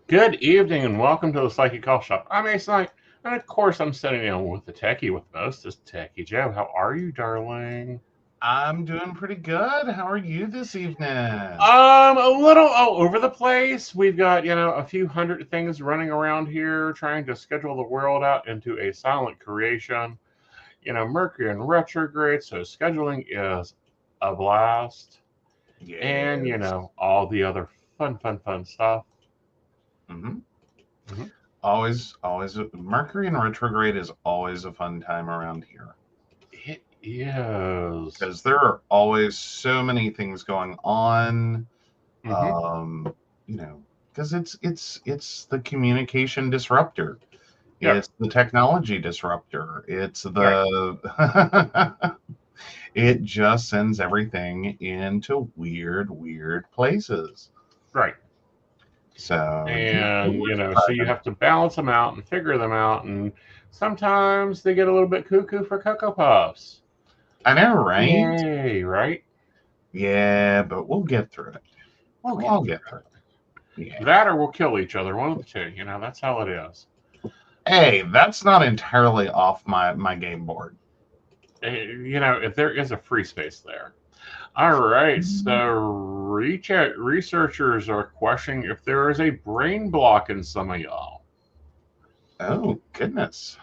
Good evening and welcome to the Psychic Call Shop. I'm Aeson Knight, and of course I'm sitting down with the techie with most, is Techie Joe. How are you, darling? I'm doing pretty good. How are you this evening? A little all over the place. We've got, a few hundred things running around here trying to schedule the world out into a silent creation. Mercury in retrograde, so scheduling is a blast. And, Yes. all the other fun stuff. hmm Mhm. always. Mercury in retrograde is always a fun time around here It is. because there are always so many things going on. Mm-hmm. Um, you know, because it's the communication disruptor. Yeah, It's the technology disruptor. It's right, the it just sends everything into weird places. right. So yeah, And we're so you surviving. have to balance them out and figure them out, and sometimes they get a little bit cuckoo for Cocoa Puffs. I know, right? Yay, right? Yeah, but we'll get through it. We'll We'll get all through get through it. it. Yeah. That or we'll kill each other, one of the two. That's how it is. Hey, that's not entirely off my game board. If there is a free space there. All right, so researchers are questioning if there is a brain block in some of y'all. Oh goodness.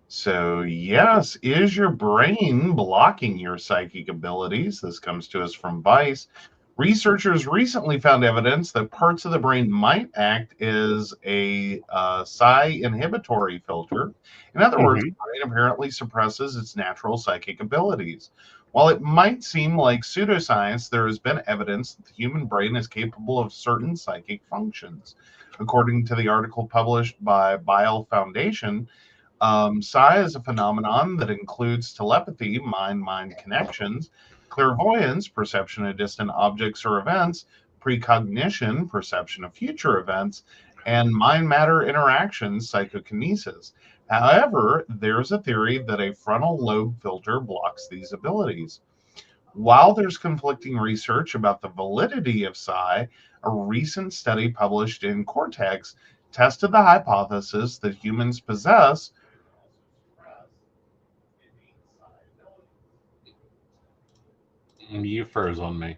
So yes, is your brain blocking your psychic abilities? This comes to us from Vice. Researchers recently found evidence that parts of the brain might act as a psi inhibitory filter. In other words, Mm-hmm. the brain apparently suppresses its natural psychic abilities. While it might seem like pseudoscience, there has been evidence that the human brain is capable of certain psychic functions. According to the article published by Bile Foundation, psi is a phenomenon that includes telepathy, mind mind connections, clairvoyance, perception of distant objects or events, precognition, perception of future events, and mind matter interactions, psychokinesis. However, there's a theory that a frontal lobe filter blocks these abilities. While there's conflicting research about the validity of psi, a recent study published in Cortex tested the hypothesis that humans possess. You froze on me.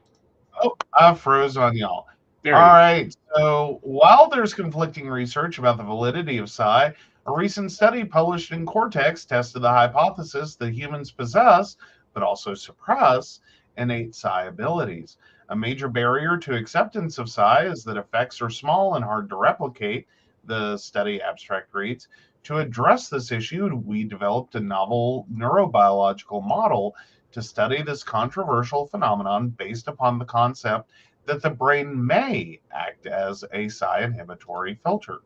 Oh, I froze on y'all. There All you go. right. So while there's conflicting research about the validity of psi, a recent study published in Cortex tested the hypothesis that humans possess, but also suppress, innate psi abilities. A major barrier to acceptance of psi is that effects are small and hard to replicate, the study abstract reads. To address this issue, we developed a novel neurobiological model to study this controversial phenomenon based upon the concept that the brain may act as a psi inhibitory filter.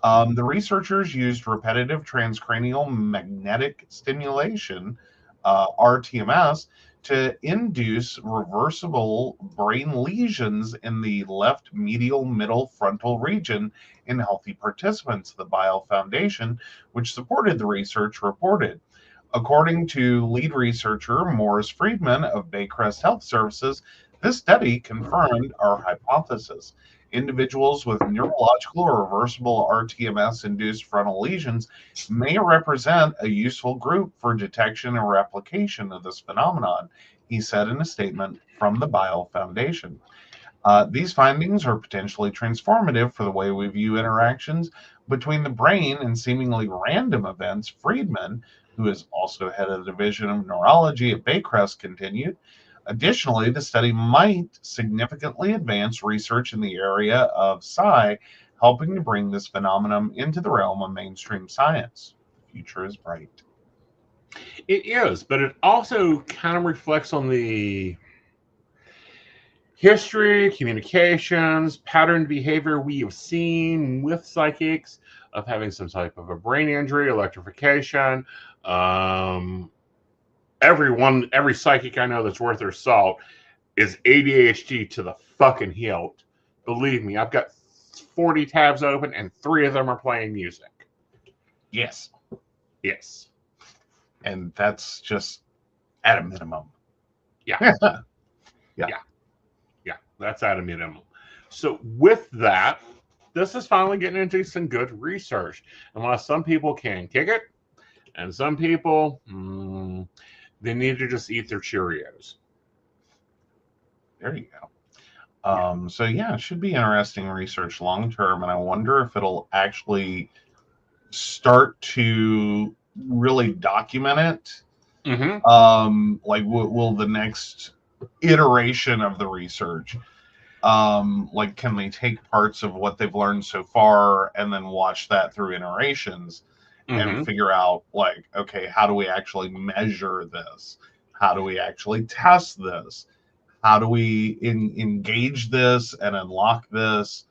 The researchers used repetitive transcranial magnetic stimulation, RTMS, to induce reversible brain lesions in the left medial middle frontal region in healthy participants, the Bio Foundation, which supported the research, reported. According to lead researcher Morris Friedman of Baycrest Health Services, this study confirmed our hypothesis. Individuals with neurological or reversible RTMS induced frontal lesions may represent a useful group for detection and replication of this phenomenon, he said in a statement from the Bio Foundation. These findings are potentially transformative for the way we view interactions between the brain and seemingly random events. Friedman, who is also head of the Division of Neurology at Baycrest, continued. Additionally, the study might significantly advance research in the area of psi, helping to bring this phenomenon into the realm of mainstream science. The future is bright. It is, but it also kind of reflects on the history, communications, pattern behavior we have seen with psychics of having some type of a brain injury, electrification. Um, every psychic I know that's worth their salt is ADHD to the fucking hilt. Believe me, I've got 40 tabs open and three of them are playing music. Yes, Yes. and that's just at a minimum. Yeah. Yeah. Yeah. Yeah. That's at a minimum. So, with that, this is finally getting into some good research. And while some people can kick it, and some people, they need to just eat their Cheerios. There you go. So yeah, it should be interesting research long term, and I wonder if it'll actually start to really document it. Like, will the next iteration of the research, like, can they take parts of what they've learned so far and then watch that through iterations and figure out, like, okay, how do we actually measure this? How do we actually test this? How do we engage this and unlock this?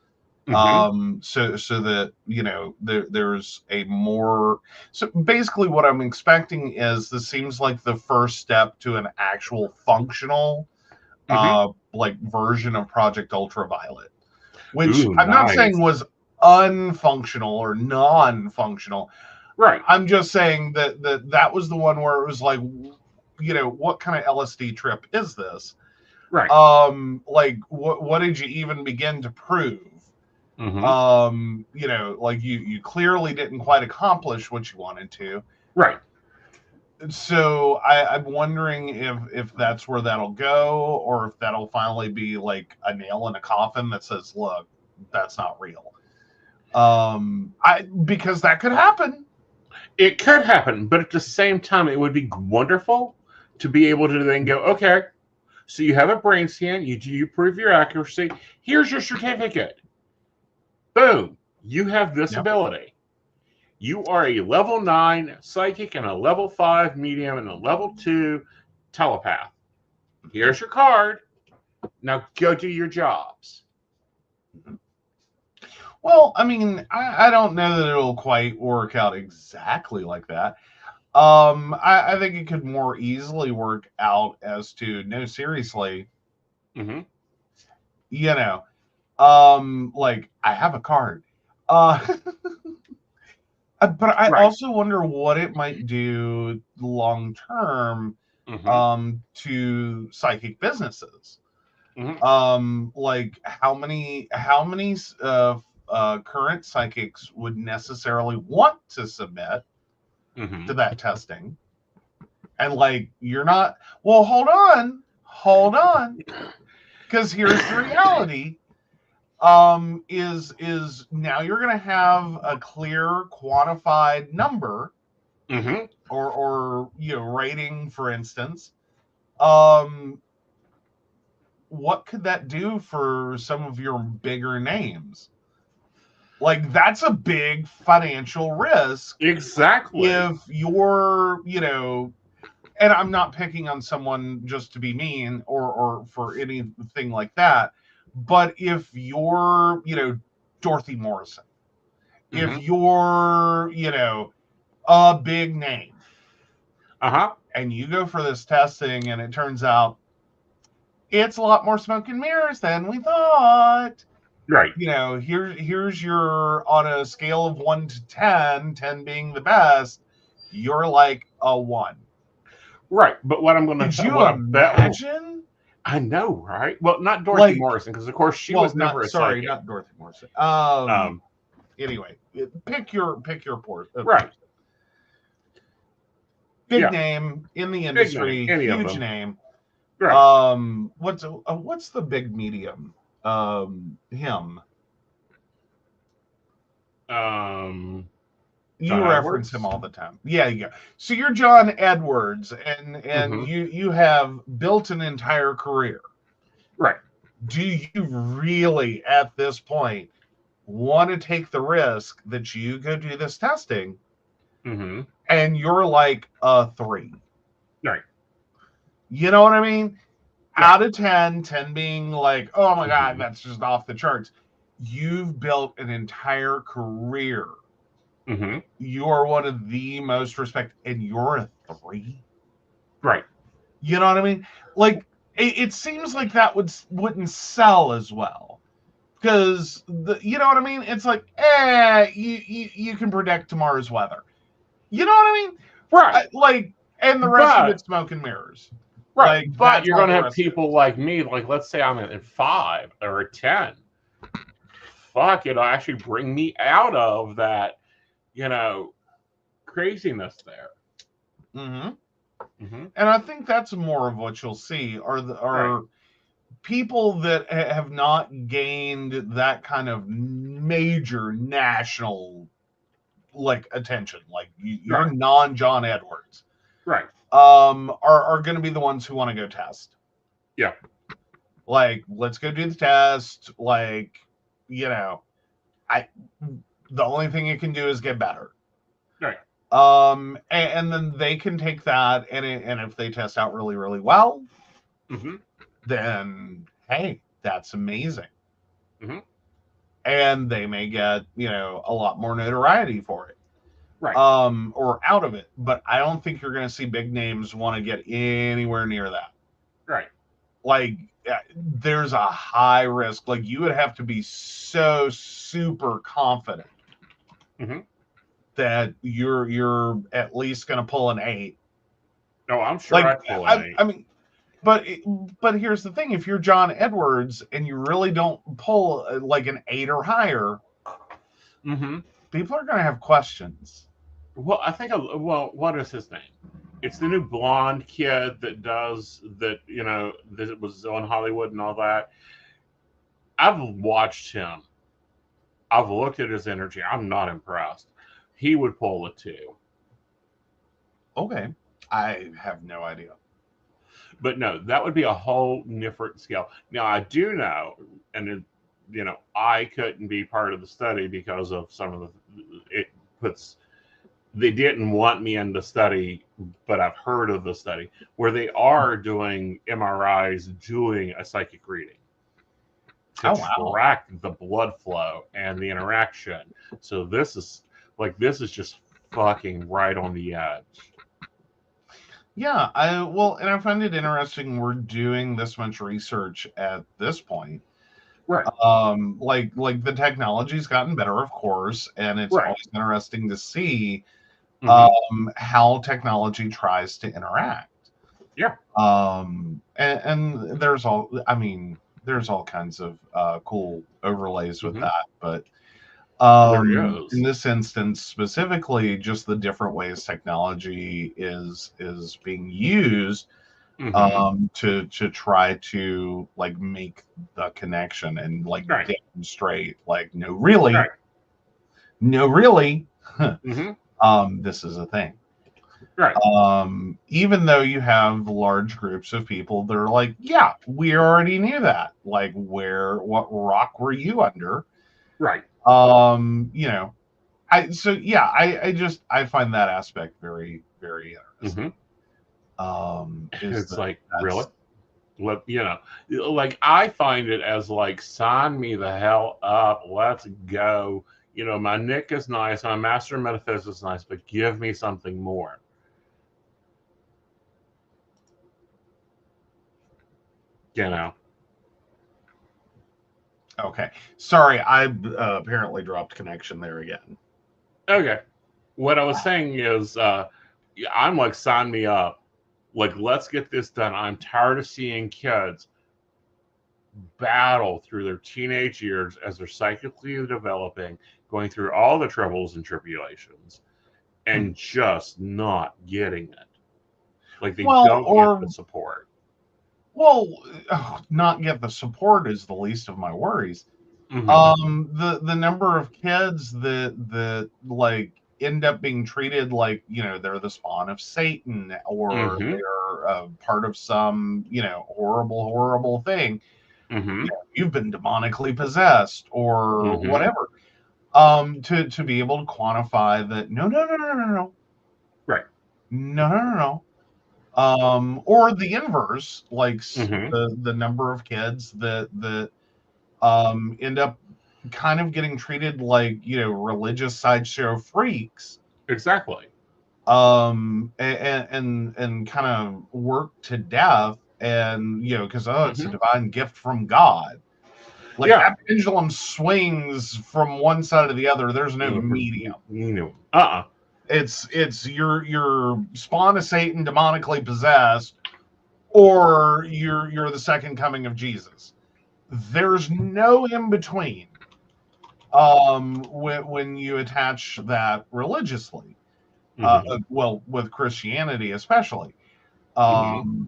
So that, you know, there's a more, so basically what I'm expecting is this seems like the first step to an actual functional like version of Project Ultraviolet, which I'm not saying was unfunctional or non-functional. Right. I'm just saying that was the one where it was like, you know, what kind of LSD trip is this? Right. Like, what did you even begin to prove? You know, like you clearly didn't quite accomplish what you wanted to. Right. So I'm wondering if that's where that'll go, or if that'll finally be like a nail in a coffin that says, look, that's not real. Because that could happen. It could happen, but at the same time, it would be wonderful to be able to then go, okay, so you have a brain scan, you prove your accuracy, here's your certificate. Boom, you have this ability. You are a level 9 psychic and a level 5 medium and a level 2 telepath. Here's your card. Now go do your jobs. Well, I mean, I don't know that it'll quite work out exactly like that. I think it could more easily work out as to, no, seriously, you know, like, I have a card. But I also wonder what it might do long term to psychic businesses. Like, how many current psychics would necessarily want to submit to that testing? And, like, you're not, well, hold on, because here's the reality. Is now you're going to have a clear quantified number, or you know, rating, for instance. What could that do for some of your bigger names? Like, that's a big financial risk. Exactly. If you're, you know, and I'm not picking on someone just to be mean or for anything like that, but if you're, you know, Dorothy Morrison, if you're, you know, a big name, and you go for this testing and it turns out it's a lot more smoke and mirrors than we thought. Right. You know, here's your, on a scale of 1 to 10, 10 being the best, you're like a 1. Right. But what I'm going to... Could you imagine? I know, right? Well, not Dorothy Morrison, because of course she was never a psychic. Not Dorothy Morrison. Anyway, pick your port. Right. Big name in the industry, huge name. Right. What's the big medium? Him. You reference him all the time. Yeah, you go. So you're John Edwards, and you have built an entire career. Right. Do you really, at this point, want to take the risk that you go do this testing, and you're like a 3? Right. You know what I mean? Yeah. Out of 10, 10 being like, oh my God, that's just off the charts. You've built an entire career. You are one of the most respected, and you're a 3. Right. You know what I mean? Like, it seems like that wouldn't sell as well, because you know what I mean? It's like, you can predict tomorrow's weather. You know what I mean? Right. Like, and the rest of it's smoke and mirrors. Right. Like, but you're going to have people like me, like, let's say I'm at 5 or a 10. fuck, it'll actually bring me out of that, craziness there. And I think that's more of what you'll see are people that have not gained that kind of major national attention, like you're non-John Edwards, right? Are going to be the ones who want to go test. Yeah, like, let's go do the test. The only thing it can do is get better. right. And then they can take that, and if they test out really, really well, then hey, that's amazing. And they may get, a lot more notoriety for it. Right. Or out of it. But I don't think you're going to see big names want to get anywhere near that. Right. Like, there's a high risk. Like, you would have to be so super confident that you're at least going to pull an 8. No, I'm sure I'd pull an 8. I mean, but here's the thing: if you're John Edwards and you really don't pull like an 8 or higher, people are going to have questions. Well, I think. What is his name? It's the new blonde kid that does that. That was on Hollywood and all that. I've watched him. I've looked at his energy. I'm not impressed. He would pull a 2. Okay, I have no idea. But no, that would be a whole different scale. Now, I do know, and I couldn't be part of the study because of some of they didn't want me in the study, but I've heard of the study where they are doing MRIs doing a psychic reading to track the blood flow and the interaction. So this is just fucking right on the edge. Yeah, and I find it interesting we're doing this much research at this point. Right. Like the technology's gotten better, of course, and it's always interesting to see how technology tries to interact. Yeah. And there's all kinds of cool overlays with that, but in this instance specifically, just the different ways technology is being used to try to make the connection and demonstrate no really this is a thing. Right. Even though you have large groups of people that are like, yeah, we already knew that. Like, what rock were you under? Right. I find that aspect very, very interesting. It's really, I find it as sign me the hell up, let's go. My Nick is nice, my Master of Metaphysics is nice, but give me something more. Okay. Sorry, I apparently dropped connection there again. Okay. What I was saying is, I'm sign me up. Let's get this done. I'm tired of seeing kids battle through their teenage years as they're psychically developing, going through all the troubles and tribulations, and just not getting it. They don't get the support. Well, not get the support is the least of my worries. The number of kids that end up being treated like they're the spawn of Satan, or they're part of some horrible thing. You've been demonically possessed or whatever. To be able to quantify that, no, right, no. Or the inverse, the number of kids that end up kind of getting treated like religious sideshow freaks. Exactly. And kind of worked to death, and because it's a divine gift from God. That pendulum swings from one side to the other. There's no medium. It's your spawn of Satan, demonically possessed, or you're the second coming of Jesus. There's no in between. when you attach that religiously, Mm-hmm. well, with Christianity especially, Mm-hmm.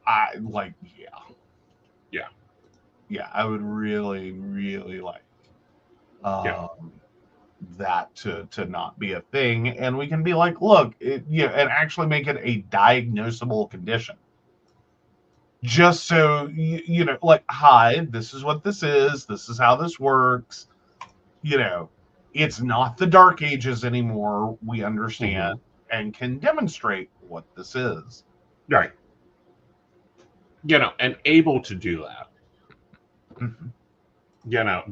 I like, yeah, Yeah. yeah, I would really, really like Yeah. um, that to not be a thing, and we can be like, look, and actually make it a diagnosable condition, just so like, hi, this is what this is. This is how this works. You know, it's not the Dark Ages anymore. We understand Mm-hmm. and can demonstrate what this is. Right. And able to do that. Mhm.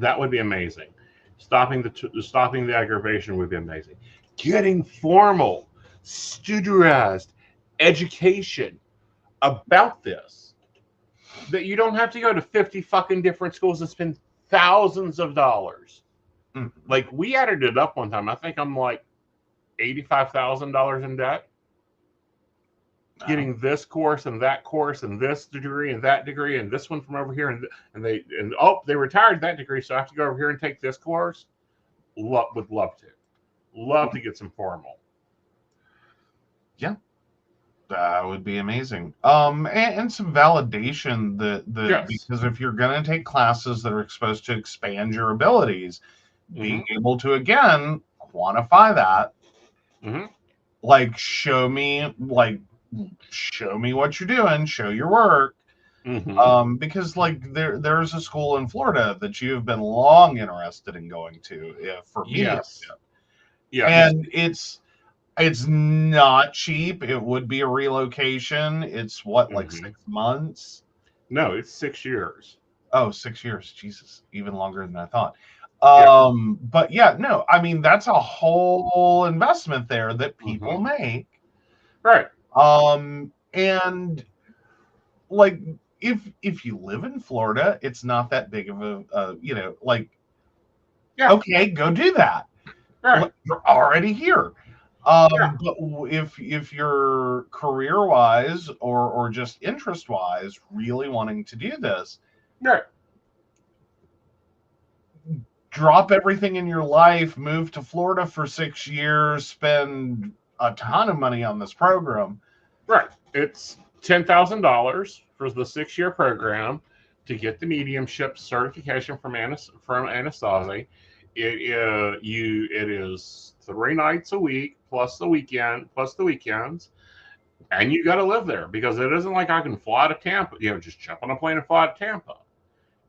That would be amazing. Stopping the aggravation would be amazing. Getting formal, studioized education about this, that you don't have to go to 50 fucking different schools and spend thousands of dollars. Mhm. Like, we added it up one time. I think I'm like $85,000 in debt, Wow. getting this course and that course and this degree and that degree and this one from over here, and oh, they retired that degree, so I have to go over here and take this course. Would love to get some formal. Yeah, that would be amazing. And some validation that Yes. because if you're going to take classes that are supposed to expand your abilities, being Mm-hmm. able to again quantify that, Mm-hmm. like show me what you're doing, show your work. Mm-hmm. Because like there's a school in Florida that you've been long interested in going to, for Yes. mediumship, Yes. and it's not cheap. It would be a relocation. It's what, like Mm-hmm. 6 months? No, it's 6 years. Oh, 6 years. Jesus, even longer than I thought. Yeah. But yeah, no, I mean, that's a whole investment there that Mm-hmm. people make. Right. And like, if you live in Florida, it's not that big of like, Yeah. okay, go do that. Right. Like, you're already here. Yeah. But if you're career wise or just interest wise really wanting to do this, Right. drop everything in your life, move to Florida for 6 years, spend a ton of money on this program. Right. It's $10,000 for the 6 year program to get the mediumship certification from Anasazi. It is 3 nights a week plus the weekends, and you got to live there, because it isn't like I can fly to Tampa. Just jump on a plane and fly to Tampa.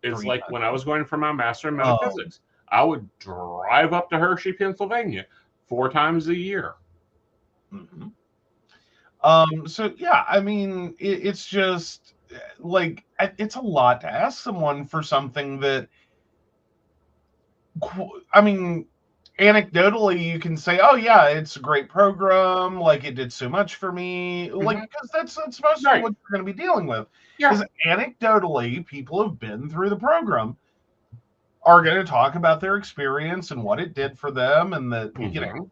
It's Three like when I was going for my master in Oh, metaphysics, I would drive up to Hershey, Pennsylvania, 4 times a year. mhm. So yeah, I mean, it's just like, it's a lot to ask someone for something that, I mean, anecdotally, you can say, "Oh yeah, it's a great program. Like, it did so much for me." Like, Mm-hmm. because that's mostly Right. what you're going to be dealing with. Yeah. Is anecdotally, people have been through the program, are going to talk about their experience and what it did for them, and that, Mm-hmm.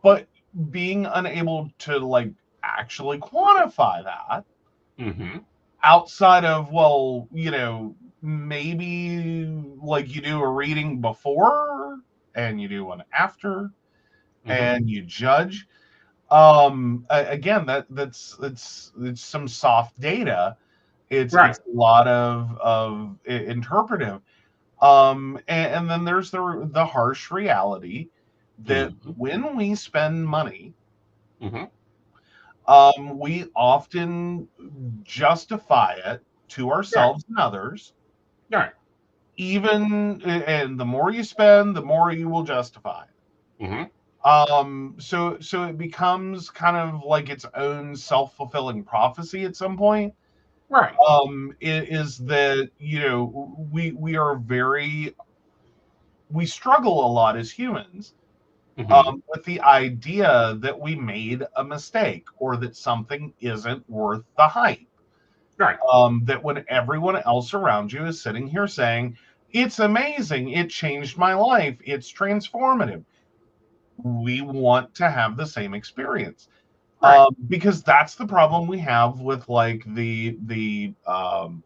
but being unable to like actually quantify that Mm-hmm. outside of, well, maybe like you do a reading before and you do one after Mm-hmm. and you judge. Again, it's some soft data. It's Right. a lot of interpretive. And then there's the harsh reality that Mm-hmm. when we spend money, Mm-hmm. we often justify it to Right. ourselves and others. Right. And the more you spend, the more you will justify it. Mm-hmm. So it becomes kind of like its own self-fulfilling prophecy at some point. Right. Is that, we are we struggle a lot as humans, Mm-hmm. with the idea that we made a mistake or that something isn't worth the hype. Right. That when everyone else around you is sitting here saying, it's amazing, it changed my life, it's transformative, we want to have the same experience. Right. Because that's the problem we have with like the um,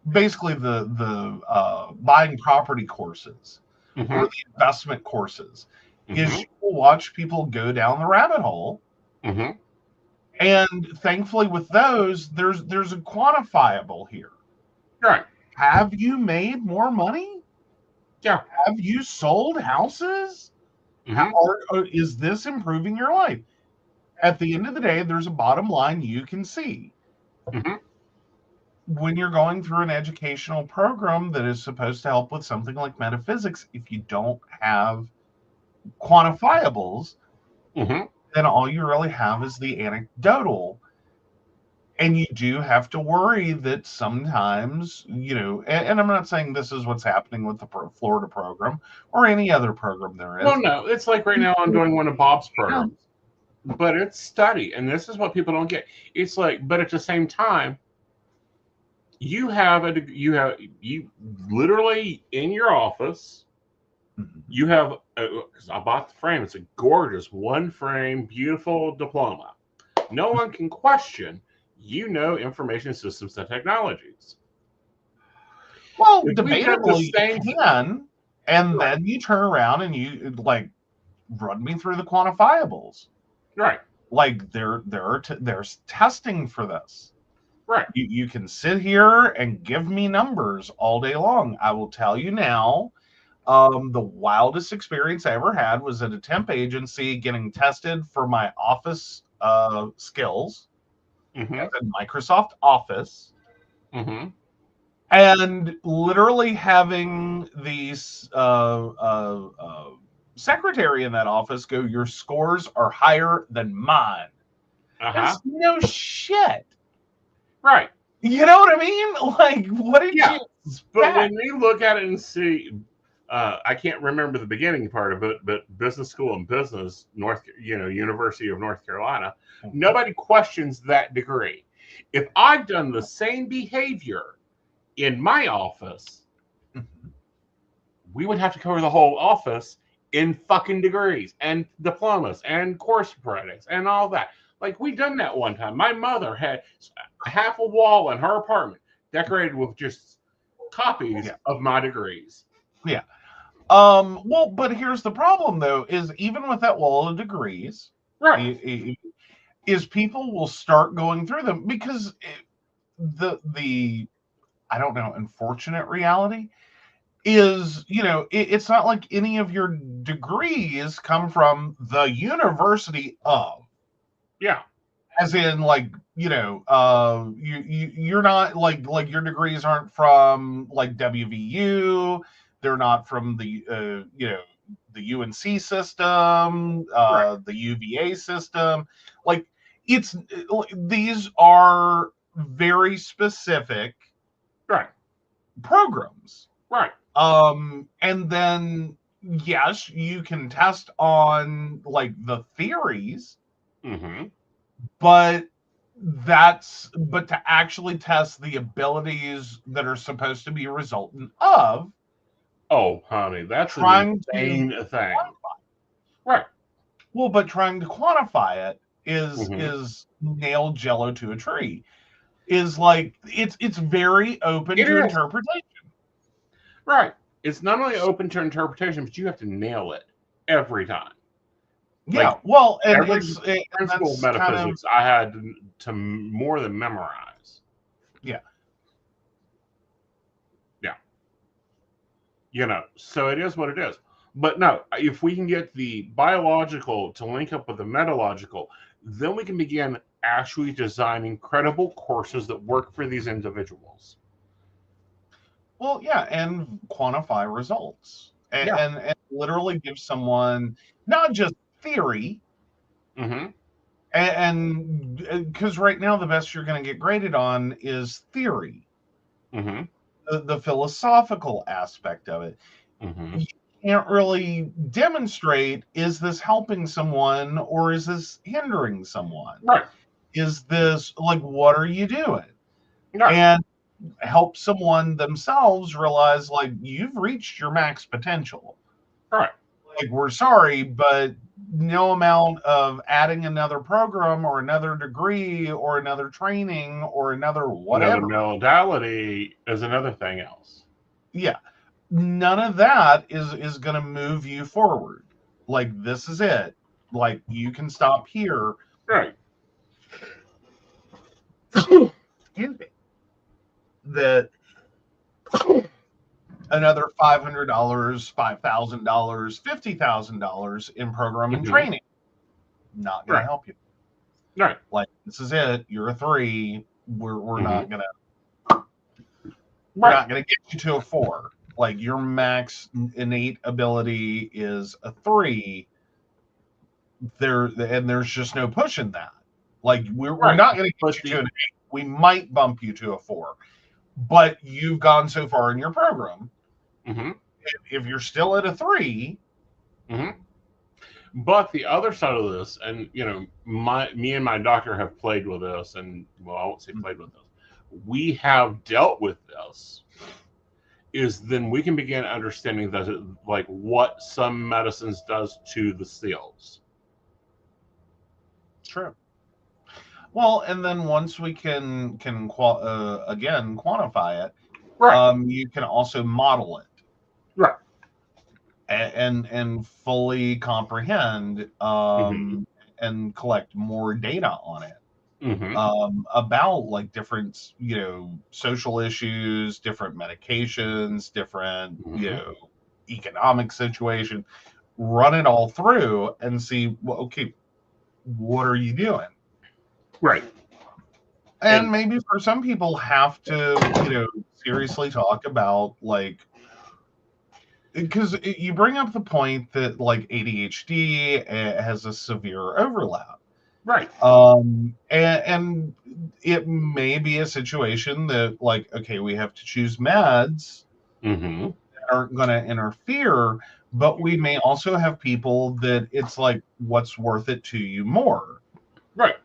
basically the buying property courses or the investment courses, is you will watch people go down the rabbit hole. And thankfully with those, there's a quantifiable here. Right. Have you made more money? Yeah. Have you sold houses? Is this improving your life? At the end of the day, there's a bottom line you can see. When you're going through an educational program that is supposed to help with something like metaphysics, if you don't have quantifiables, then all you really have is the anecdotal. And you do have to worry that sometimes, and I'm not saying this is what's happening with the Florida program or any other program there is. Well, no, it's like right now I'm doing one of Bob's programs, but it's study. And this is what people don't get. It's like, but at the same time, you literally in your office, you have, because I bought the frame, it's a gorgeous one frame, beautiful diploma. No one can question, information systems and technologies. Well, debatably you can, and then you turn around and you run me through the quantifiables. Right. Like there's testing for this. Right. You can sit here and give me numbers all day long. I will tell you now, the wildest experience I ever had was at a temp agency getting tested for my office skills in Microsoft Office. And literally having the secretary in that office go, your scores are higher than mine. That's no shit. Right. You know what I mean? Like, what did you expect? But when we look at it and see, I can't remember the beginning part of it, but business school and business, University of North Carolina, nobody questions that degree. If I've done the same behavior in my office, we would have to cover the whole office in fucking degrees and diplomas and course credits and all that. Like, we done that one time. My mother had half a wall in her apartment decorated with just copies of my degrees. Yeah. Well, but here's the problem, though, is even with that wall of degrees, right, is people will start going through them because the I don't know, unfortunate reality is, it's not like any of your degrees come from the university of. Yeah. As in, you're not like your degrees aren't from like WVU. They're not from the the UNC system, the UVA system. Like these are very specific programs. Right. And then yes, you can test on like the theories. But to actually test the abilities that are supposed to be resultant of. Oh, honey, that's an insane thing. Right. Well, but trying to quantify it is nail jello to a tree. Is like it's very open to interpretation. Right. It's not only open to interpretation, but you have to nail it every time. Yeah, well, and every principle of metaphysics I had to more than memorize. Yeah. So it is what it is. But no, if we can get the biological to link up with the metalogical, then we can begin actually designing credible courses that work for these individuals. Well, yeah, and quantify results. And literally give someone not just theory. And because right now the best you're going to get graded on is theory. The philosophical aspect of it. You can't really demonstrate, is this helping someone or is this hindering someone? Right. Is this like, what are you doing? Right. And help someone themselves realize like you've reached your max potential. Right. Like, we're sorry, but no amount of adding another program or another degree or another training or another Another whatever. modality is another thing else. Yeah. None of that is going to move you forward. Like, this is it. Like, you can stop here. Right. Excuse me. That another $500, $5,000, $50,000 in program and Mm-hmm. training, not going to Right. help you. Right. Like, this is it. You're a 3. We're Mm-hmm. not gonna Right. get you to a 4. Like, your max innate ability is a 3. There's just no pushing that. Like, we're Right. not going to But get you to an 8. We might bump you to a 4, but you've gone so far in your program. Mm-hmm. If you're still at a 3, Mm-hmm. But the other side of this, and me and my doctor have played with this, and well, I won't say played with this. We have dealt with this. Is then we can begin understanding that, like, what some medicines does to the cells. true. Well, and then once we can again quantify it, Right. you can also model it. Right. And fully comprehend Mm-hmm. and collect more data on it Mm-hmm. about, like, different social issues, different medications, different Mm-hmm. economic situation. Run it all through and see, well, okay, what are you doing? Right. And maybe for some people have to seriously talk about, like, because you bring up the point that, like, ADHD has a severe overlap. Right. And it may be a situation that, like, okay, we have to choose meds Mm-hmm. that aren't going to interfere, but we may also have people that it's like, what's worth it to you more? Right.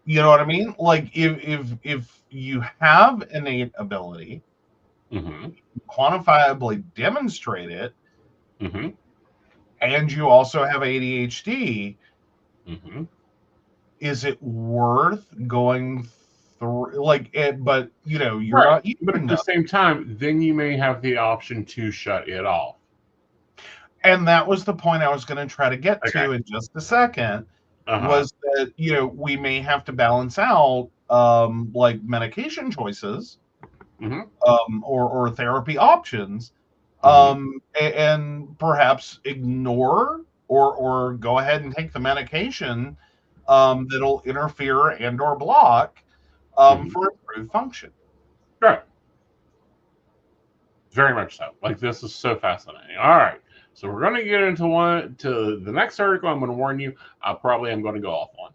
You know what I mean? Like, if you have innate ability, Mm-hmm. quantifiably demonstrate it, Mm-hmm. and you also have ADHD, Mm-hmm. is it worth going through, like, it? But you're Right. not But at using the them, same time, then you may have the option to shut it off. and that was the point I was going to try to get Okay. to in just a second. Uh-huh. Was that we may have to balance out, like, medication choices, Mm-hmm. or therapy options, Mm-hmm. and perhaps ignore or go ahead and take the medication that'll interfere and or block Mm-hmm. for improved function. Right. Very much so. Like, this is so fascinating. All right. So we're going to get into the next article. I'm going to warn you, I probably am going to go off on.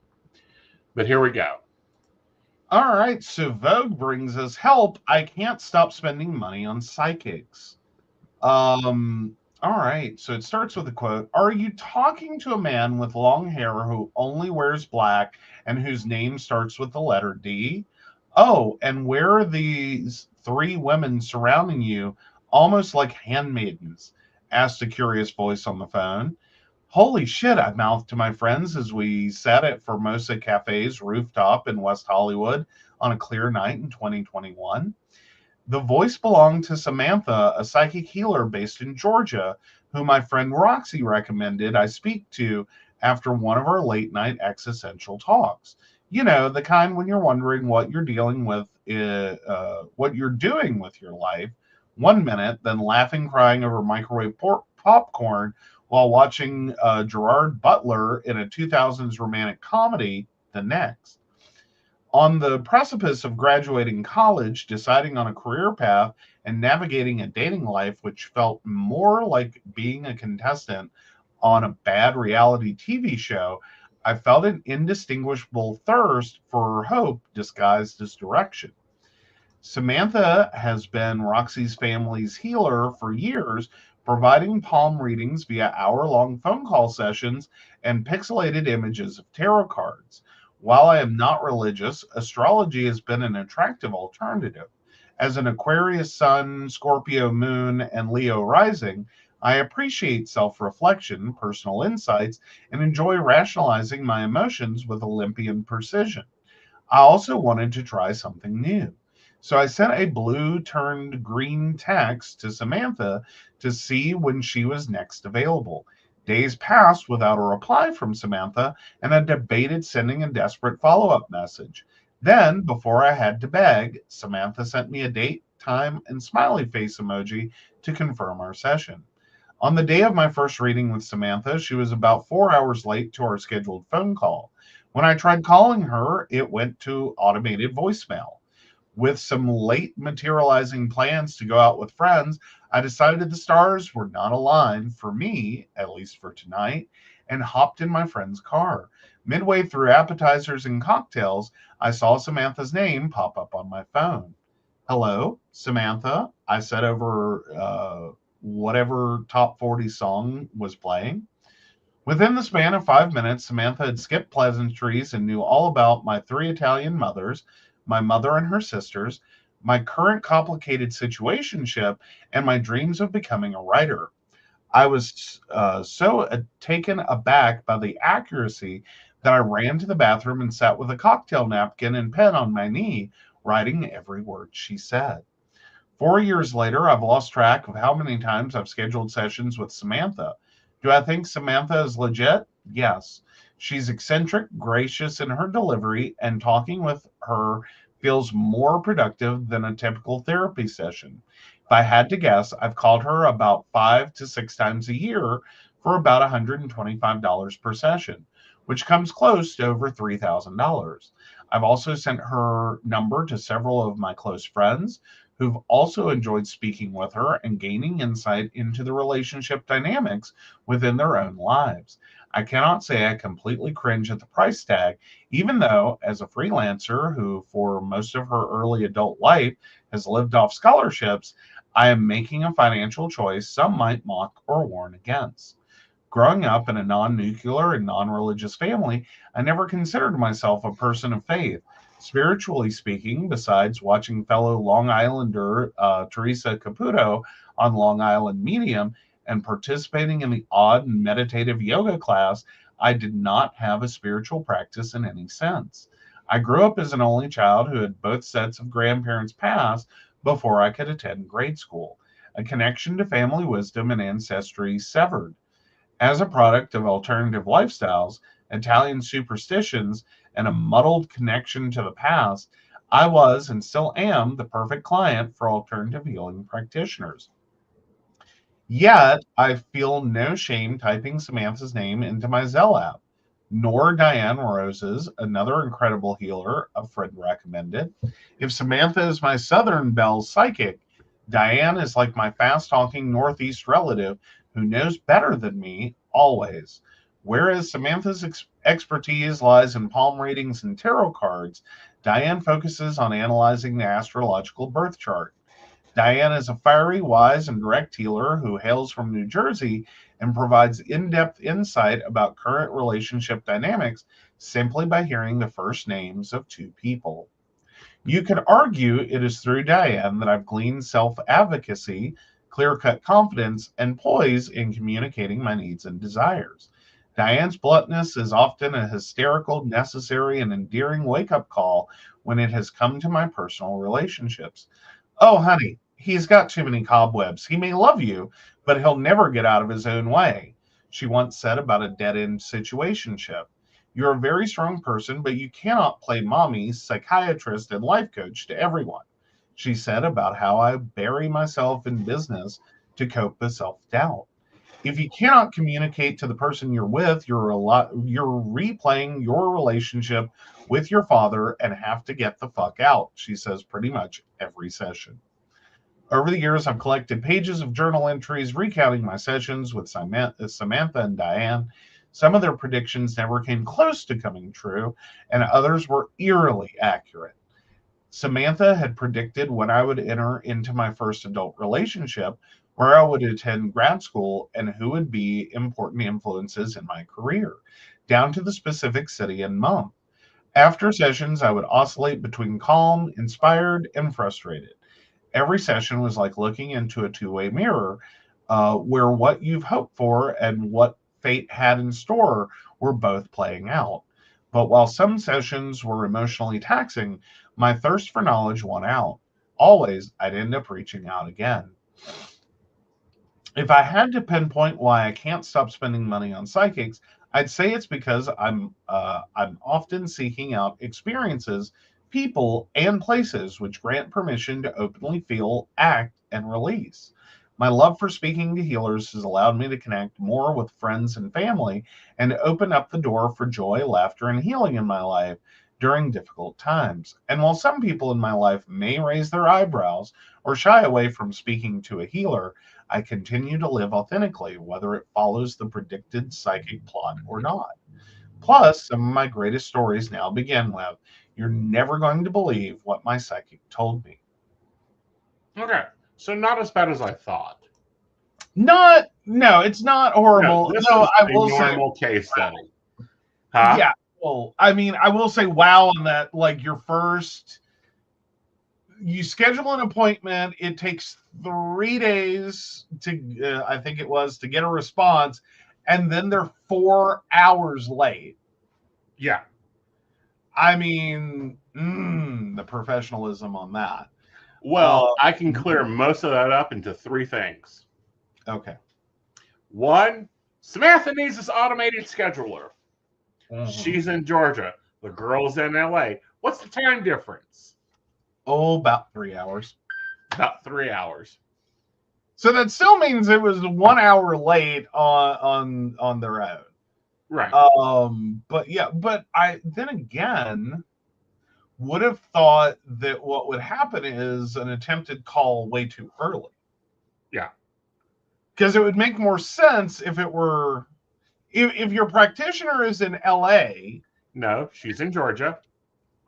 But here we go. All right, so Vogue brings us help. I can't stop spending money on psychics. All right, so it starts with a quote. Are you talking to a man with long hair who only wears black and whose name starts with the letter D? Oh, and where are these 3 women surrounding you, almost like handmaidens? Asked a curious voice on the phone. Holy shit, I mouthed to my friends as we sat at Formosa Cafe's rooftop in West Hollywood on a clear night in 2021. The voice belonged to Samantha, a psychic healer based in Georgia, who my friend Roxy recommended I speak to after one of our late night existential talks. The kind when you're wondering what you're dealing with, what you're doing with your life 1 minute, then laughing, crying over microwave popcorn while watching Gerard Butler in a 2000s romantic comedy the next. On the precipice of graduating college, deciding on a career path, and navigating a dating life which felt more like being a contestant on a bad reality TV show, I felt an indistinguishable thirst for hope disguised as direction. Samantha has been Roxy's family's healer for years, providing palm readings via hour-long phone call sessions and pixelated images of tarot cards. While I am not religious, astrology has been an attractive alternative. As an Aquarius sun, Scorpio moon, and Leo rising, I appreciate self-reflection, personal insights, and enjoy rationalizing my emotions with Olympian precision. I also wanted to try something new. So I sent a blue turned green text to Samantha to see when she was next available. Days passed without a reply from Samantha, and I debated sending a desperate follow up message. Then, before I had to beg, Samantha sent me a date, time, and smiley face emoji to confirm our session. On the day of my first reading with Samantha, she was about 4 hours late to our scheduled phone call. When I tried calling her, it went to automated voicemail. With some late materializing plans to go out with friends, I decided the stars were not aligned for me, at least for tonight, and hopped in my friend's car. Midway through appetizers and cocktails, I saw Samantha's name pop up on my phone. Hello, Samantha, I said over whatever top 40 song was playing. Within the span of 5 minutes, Samantha had skipped pleasantries and knew all about my three Italian mothers, my mother and her sisters, my current complicated situationship, and my dreams of becoming a writer. I was taken aback by the accuracy that I ran to the bathroom and sat with a cocktail napkin and pen on my knee, writing every word she said. 4 years later, I've lost track of how many times I've scheduled sessions with Samantha. Do I think Samantha is legit? Yes. She's eccentric, gracious in her delivery, and talking with her feels more productive than a typical therapy session. If I had to guess, I've called her about 5 to 6 times a year for about $125 per session, which comes close to over $3,000. I've also sent her number to several of my close friends who've also enjoyed speaking with her and gaining insight into the relationship dynamics within their own lives. I cannot say I completely cringe at the price tag, even though, as a freelancer who, for most of her early adult life, has lived off scholarships, I am making a financial choice some might mock or warn against. Growing up in a non nuclear and non religious family, I never considered myself a person of faith. Spiritually speaking, besides watching fellow Long Islander Teresa Caputo on Long Island Medium and participating in the odd and meditative yoga class, I did not have a spiritual practice in any sense. I grew up as an only child who had both sets of grandparents pass before I could attend grade school. A connection to family wisdom and ancestry severed. As a product of alternative lifestyles, Italian superstitions, and a muddled connection to the past, I was and still am the perfect client for alternative healing practitioners. Yet, I feel no shame typing Samantha's name into my Zelle app, nor Diane Rose's, another incredible healer a friend recommended. If Samantha is my Southern Belle psychic, Diane is like my fast talking Northeast relative who knows better than me always. Whereas Samantha's expertise lies in palm readings and tarot cards, Diane focuses on analyzing the astrological birth chart. Diane is a fiery, wise, and direct healer who hails from New Jersey and provides in depth insight about current relationship dynamics simply by hearing the first names of two people. You could argue it is through Diane that I've gleaned self advocacy, clear cut confidence, and poise in communicating my needs and desires. Diane's bluntness is often a hysterical, necessary, and endearing wake up call when it has come to my personal relationships. Oh, honey, he's got too many cobwebs. He may love you, but he'll never get out of his own way, she once said about a dead end situationship. You're a very strong person, but you cannot play mommy, psychiatrist, and life coach to everyone, she said about how I bury myself in business to cope with self doubt. If you cannot communicate to the person you're with, you're replaying your relationship with your father and have to get the fuck out, she says pretty much every session. Over the years, I've collected pages of journal entries recounting my sessions with Samantha and Diane. Some of their predictions never came close to coming true, and others were eerily accurate. Samantha had predicted when I would enter into my first adult relationship, where I would attend grad school, and who would be important influences in my career, down to the specific city and month. After sessions, I would oscillate between calm, inspired, and frustrated. Every session was like looking into a two-way mirror. where what you've hoped for and what fate had in store were both playing out. But while some sessions were emotionally taxing, my thirst for knowledge won out. Always, I'd end up reaching out again. If I had to pinpoint why I can't stop spending money on psychics, I'd say it's because I'm often seeking out experiences, people, and places which grant permission to openly feel, act, and release. My love for speaking to healers has allowed me to connect more with friends and family and open up the door for joy, laughter, and healing in my life during difficult times. And while some people in my life may raise their eyebrows or shy away from speaking to a healer, I continue to live authentically, whether it follows the predicted psychic plot or not. Plus, some of my greatest stories now begin with, "You're never going to believe what my psychic told me." Okay, so not as bad as I thought. No, it's not horrible. No, this No, is I a will say, normal case study. Huh? yeah. Well, I mean, I will say, wow, in that, like, you schedule an appointment. It takes 3 days to, I think it was, to get a response, and then they're 4 hours late. Yeah. I mean, the professionalism on that. Well, I can clear most of that up into 3 things. Okay. 1, Samantha needs this automated scheduler. Mhm. She's in Georgia. The girl's in LA. What's the time difference? Oh, about 3 hours. About 3 hours. So that still means it was 1 hour late on their own. Right. But yeah, but I then again would have thought that what would happen is an attempted call way too early. Yeah. Because it would make more sense if it were if your practitioner is in LA. No, she's in Georgia.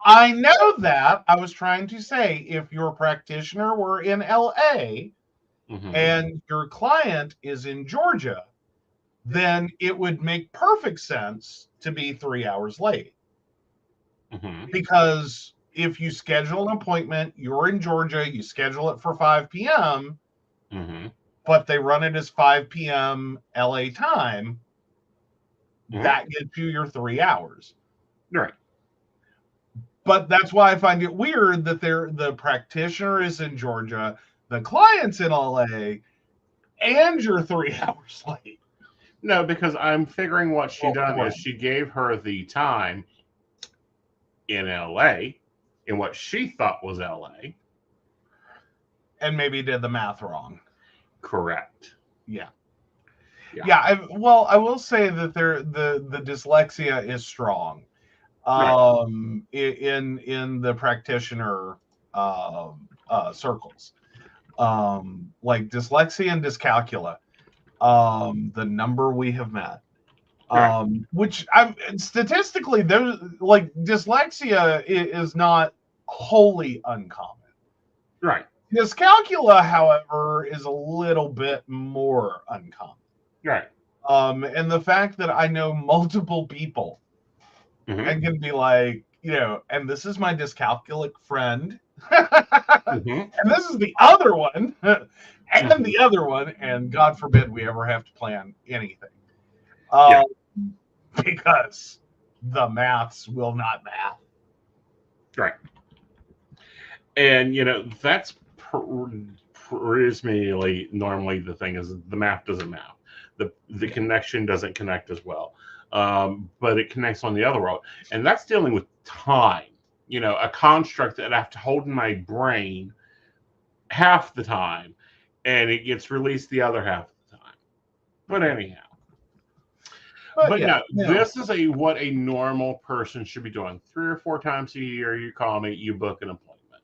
I know that. I was trying to say, if your practitioner were in LA and your client is in Georgia, then it would make perfect sense to be 3 hours late. Because if you schedule an appointment, you're in Georgia, you schedule it for 5 p.m., but they run it as 5 p.m. LA time, that gets you your 3 hours. Right. But that's why I find it weird that the practitioner is in Georgia, the client's in LA, and you're 3 hours late. No, because I'm figuring what she done is she gave her the time in LA, in what she thought was LA. And maybe did the math wrong. Correct. Yeah. I will say that the dyslexia is strong. In the practitioner circles, like dyslexia and dyscalculia, the number we have met, which statistically, there's like dyslexia is not wholly uncommon. Right. Dyscalculia, however, is a little bit more uncommon. Right. And the fact that I know multiple people and can be like, and this is my dyscalculic friend, and this is the other one, and the other one, and God forbid we ever have to plan anything. Because the maths will not math. Right. And, that's presumably normally the thing is the math doesn't math. The connection doesn't connect as well. But it connects on the other road. And that's dealing with time, a construct that I have to hold in my brain half the time, and it gets released the other half of the time. But anyhow. This is what a normal person should be doing. 3 or 4 times a year, you call me, you book an appointment.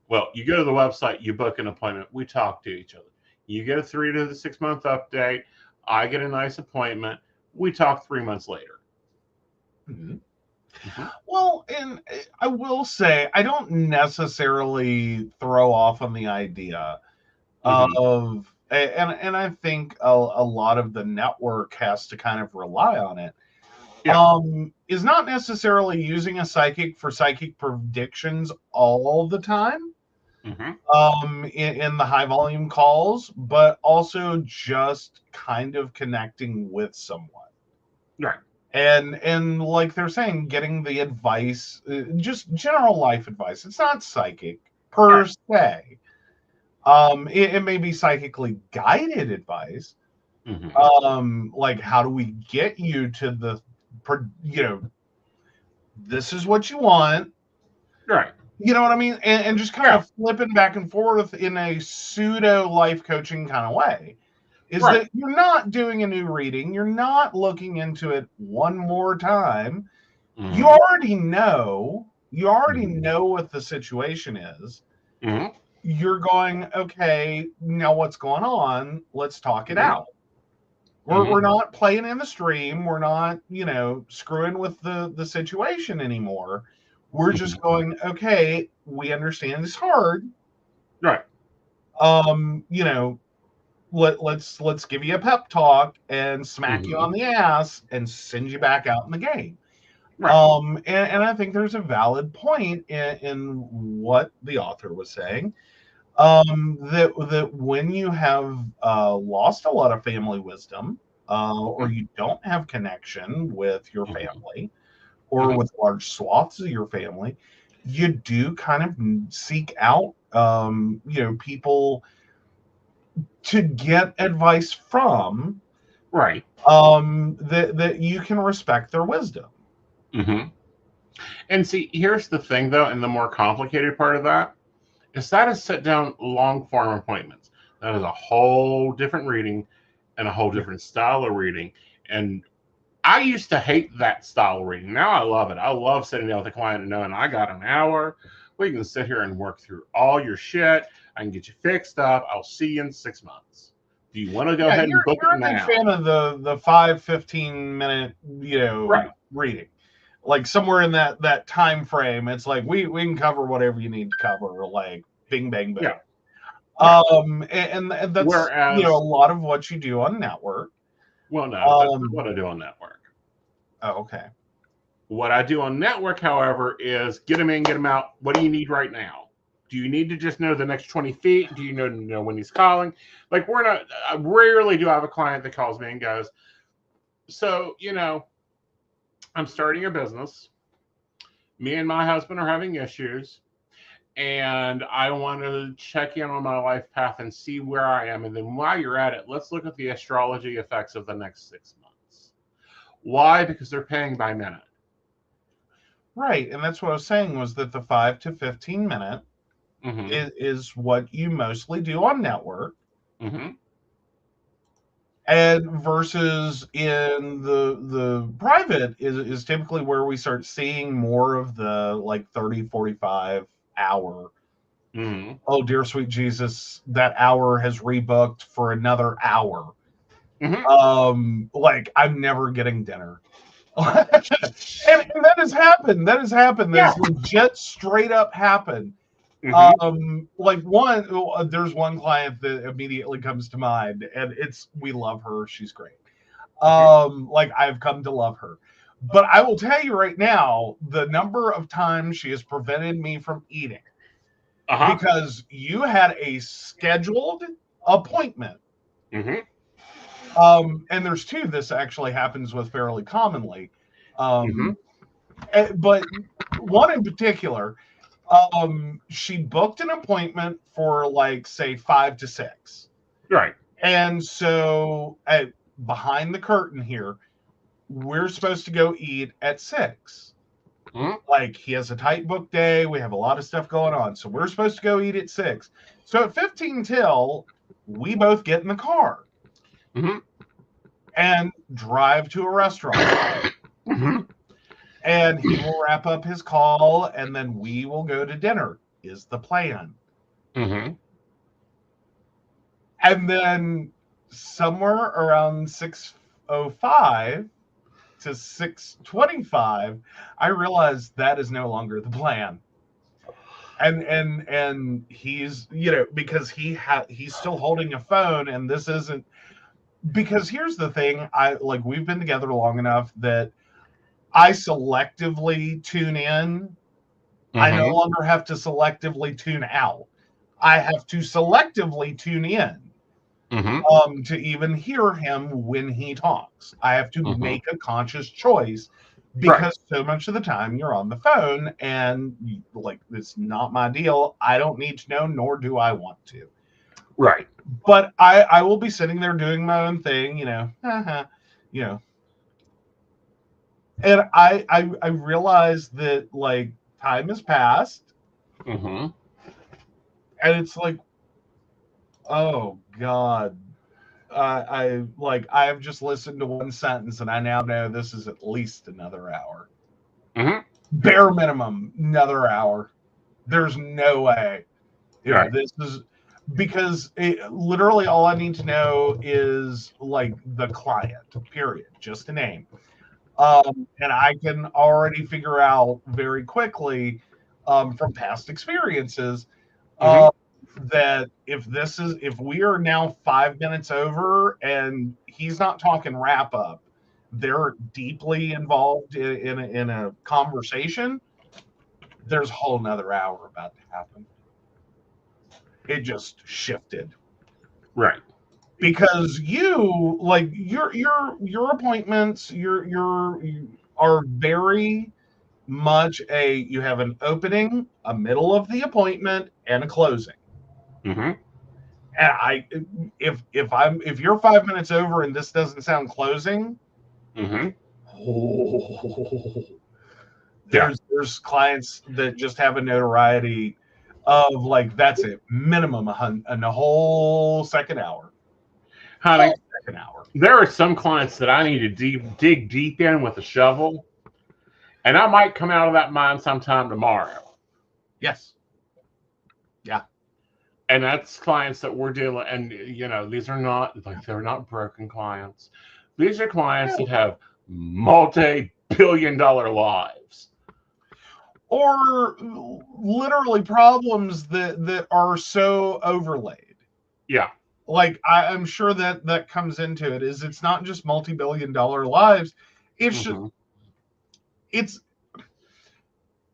Well, you go to the website, you book an appointment, we talk to each other. You get a 3 to 6 month update, I get a nice appointment, we talk 3 months later. Well, and I will say, I don't necessarily throw off on the idea of, and I think a lot of the network has to kind of rely on it, is not necessarily using a psychic for psychic predictions all the time. in the high volume calls, but also just kind of connecting with someone. Right. And like they're saying, getting the advice, just general life advice. It's not psychic per se. It may be psychically guided advice. Like, how do we get you to the, this is what you want. Right. You know what I mean? And just kind of flipping back and forth in a pseudo life coaching kind of way. Is that you're not doing a new reading. You're not looking into it one more time. You already know. You already know what the situation is. You're going, okay, now what's going on? Let's talk it out. We're not playing in the stream. We're not, screwing with the situation anymore. We're just going, okay, we understand it's hard. Right. Let's give you a pep talk and smack you on the ass and send you back out in the game. Right. And I think there's a valid point in what the author was saying. That when you have lost a lot of family wisdom, or you don't have connection with your family, or with large swaths of your family, you do kind of seek out, people to get advice from, right? That you can respect their wisdom. And see, here's the thing, though, and the more complicated part of that is that is sit down long form appointments. That is a whole different reading and a whole different style of reading. And I used to hate that style of reading. Now I love it. I love sitting down with a client and knowing I got an hour. We can sit here and work through all your shit. I can get you fixed up. I'll see you in 6 months. Do you want to go ahead and book it now? You're a big fan of the 5-15 minute, reading. Like somewhere in that time frame, it's like we can cover whatever you need to cover, like bing bang bang. Yeah. And that's a lot of what you do on network. Well, no, that's not what I do on network. Oh, okay. What I do on network, however, is get them in, get them out. What do you need right now? Do you need to just know the next 20 feet? Do you know when he's calling? Like, I rarely do I have a client that calls me and goes, so, I'm starting a business. Me and my husband are having issues. And I want to check in on my life path and see where I am. And then while you're at it, let's look at the astrology effects of the next 6 months. Why? Because they're paying by minute. Right. And that's what I was saying, was that the 5 to 15 minute is what you mostly do on network. And versus in the private is typically where we start seeing more of the like 30, 45 hour. Oh, dear sweet Jesus, that hour has rebooked for another hour. Like, I'm never getting dinner. and that has happened. That has legit straight up happened. Like there's one client that immediately comes to mind, and we love her. She's great. Like, I've come to love her. But I will tell you right now, the number of times she has prevented me from eating because you had a scheduled appointment. And there's two this actually happens with fairly commonly. But one in particular, she booked an appointment for like, say, 5 to 6. Right. And so behind the curtain here, we're supposed to go eat at 6. Like, he has a tight book day. We have a lot of stuff going on. So we're supposed to go eat at 6. So at 15 till, we both get in the car and drive to a restaurant. And he will wrap up his call, and then we will go to dinner, is the plan. And then somewhere around 6:05 to 6:25, I realized that is no longer the plan. And he's, because he's still holding a phone, and this isn't, because here's the thing, we've been together long enough that I selectively tune in. I no longer have to selectively tune out. I have to selectively tune in to even hear him when he talks. I have to make a conscious choice because so much of the time you're on the phone and like, it's not my deal. I don't need to know, nor do I want to. Right. But I will be sitting there doing my own thing, you know, and I realized that like time has passed, and it's like, oh God, I've just listened to one sentence and I now know this is at least another hour. Bare minimum, another hour. There's no way. This is because literally all I need to know is like the client, period, just a name. And I can already figure out very quickly from past experiences that if we are now 5 minutes over and he's not talking wrap up, they're deeply involved in a conversation, there's a whole nother hour about to happen. It just shifted. Right. Because you like your appointments, you are very much you have an opening, a middle of the appointment, and a closing. And if you're 5 minutes over and this doesn't sound closing, there's clients that just have a notoriety of like, that's it, minimum a whole second hour. Honey, there are some clients that I need to dig deep in with a shovel, and I might come out of that mine sometime tomorrow. Yes. Yeah. And that's clients that we're dealing, and you know, these are not like, they're not broken clients. These are clients that have multi-billion-dollar lives, or literally problems that are so overlaid. Yeah. Like, I'm sure that comes into it. It's not just multi-billion-dollar lives. It's just